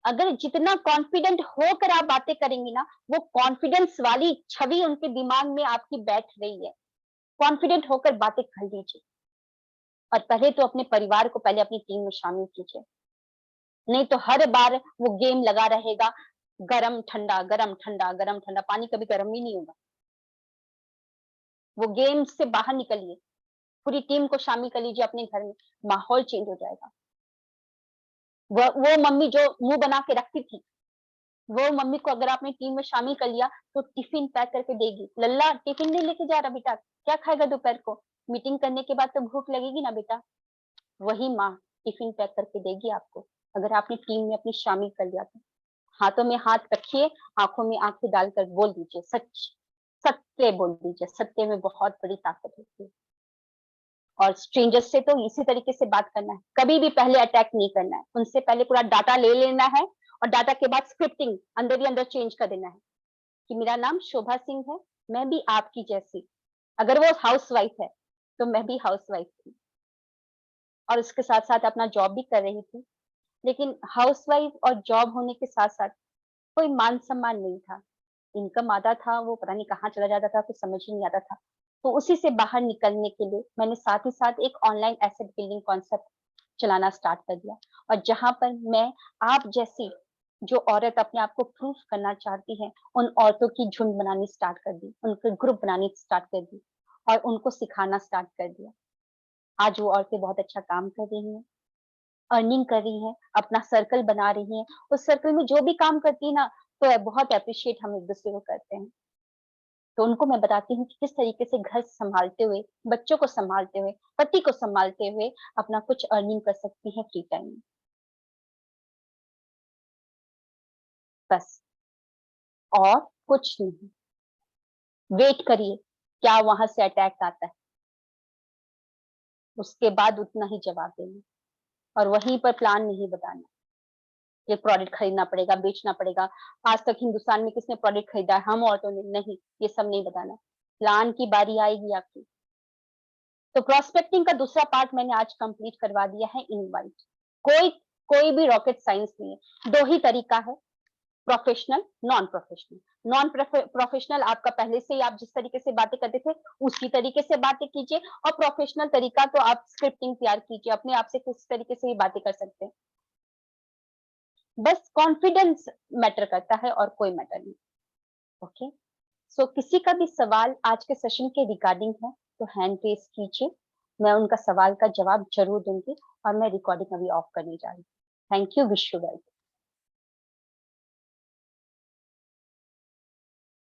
अगर जितना कॉन्फिडेंट होकर आप बातें करेंगी ना, वो कॉन्फिडेंस वाली छवि उनके दिमाग में आपकी बैठ रही है। कॉन्फिडेंट होकर बातें कर लीजिए, और पहले तो अपने परिवार को पहले अपनी टीम में शामिल कीजिए। नहीं तो हर बार वो गेम लगा रहेगा, गरम ठंडा, गरम ठंडा, गरम ठंडा, पानी कभी गरम ही नहीं होगा। वो गेम से बाहर निकलिए, पूरी टीम को शामिल कर लीजिए अपने घर में, माहौल चेंज हो जाएगा। वो मम्मी जो मुँह बना के रखती थी, वो मम्मी को अगर आपने टीम में शामिल कर लिया, तो टिफिन पैक करके देगी। लल्ला टिफिन नहीं लेके जा रहा बेटा, क्या खाएगा दोपहर को? मीटिंग करने के बाद तो भूख लगेगी ना बेटा। वही माँ टिफिन पैक करके देगी आपको, अगर आपने टीम में अपनी शामिल कर लिया तो। हाथों में हाथ रखिए, आँखों में आँखें डालकर बोल दीजिए सच, सत्य बोल दीजिए, सत्य में बहुत बड़ी ताकत होती है। और स्ट्रेंजर्स से तो इसी तरीके से बात करना है, कभी भी पहले अटैक नहीं करना है, उनसे पहले पूरा डाटा ले लेना है, और डाटा के बाद स्क्रिप्टिंग अंदर ही अंदर चेंज कर देना है कि मेरा नाम शोभा सिंह है, मैं भी आपकी जैसी, अगर वो हाउसवाइफ है तो मैं भी हाउसवाइफ थी, और उसके साथ साथ अपना जॉब भी कर रही थी। लेकिन हाउसवाइफ और जॉब होने के साथ साथ कोई मान सम्मान नहीं था, इनकम आता था वो पता नहीं कहाँ चला जाता था, कुछ समझ ही नहीं आता था। तो उसी से बाहर निकलने के लिए मैंने साथ ही साथ एक ऑनलाइन एसेट बिल्डिंग कॉन्सेप्ट चलाना स्टार्ट कर दिया, और जहाँ पर मैं आप जैसी जो औरत अपने आप को प्रूफ करना चाहती है, उन औरतों की झुंड बनानी स्टार्ट कर दी, उनके ग्रुप बनानी स्टार्ट कर दी, और उनको सिखाना स्टार्ट कर दिया। आज वो औरतें बहुत अच्छा काम कर रही हैं, अर्निंग कर रही हैं, अपना सर्कल बना रही हैं। उस सर्कल में जो भी काम करती है ना, तो बहुत एप्रिशिएट हम एक-दूसरे को करते हैं। तो उनको मैं बताती हूँ कि किस तरीके से घर संभालते हुए, बच्चों को संभालते हुए, पति को संभालते हुए अपना कुछ अर्निंग कर सकती हैं फ्री टाइम में। बस, और कुछ नहीं। वेट करिए, क्या वहाँ से अटैक आता है, उसके बाद उतना ही जवाब देना, और वहीं पर प्लान नहीं बताना। ये प्रोडक्ट खरीदना पड़ेगा, बेचना पड़ेगा। आज तक हिंदुस्तान में किसने प्रोडक्ट खरीदा है? हम औरतों ने। नहीं, ये सब नहीं बताना। प्लान की बारी आएगी आपकी। तो प्रोस्पेक्टिंग का दूसरा पार्ट मैंने आज कंप्लीट करवा दिया है, इनवाइट। कोई कोई भी रॉकेट साइंस नहीं है, 2 ही तरीका है, professional, non professional. Non professional आपका पहले से ही आप जिस तरीके से बातें करते थे, उसी तरीके से बातें कीजिए, और प्रोफेशनल तरीका तो आप स्क्रिप्टिंग तैयार कीजिए, अपने आप से किस तरीके से ही बातें कर सकते हैं। बस कॉन्फिडेंस मैटर करता है और कोई मैटर नहीं। ओके, सो किसी का भी सवाल आज के सेशन के रिगार्डिंग है तो हैंड रेस कीजिए, मैं उनका सवाल का जवाब जरूर दूंगी। और मैं रिकॉर्डिंग अभी ऑफ करने जा रही हूँ। Thank you, wish you well.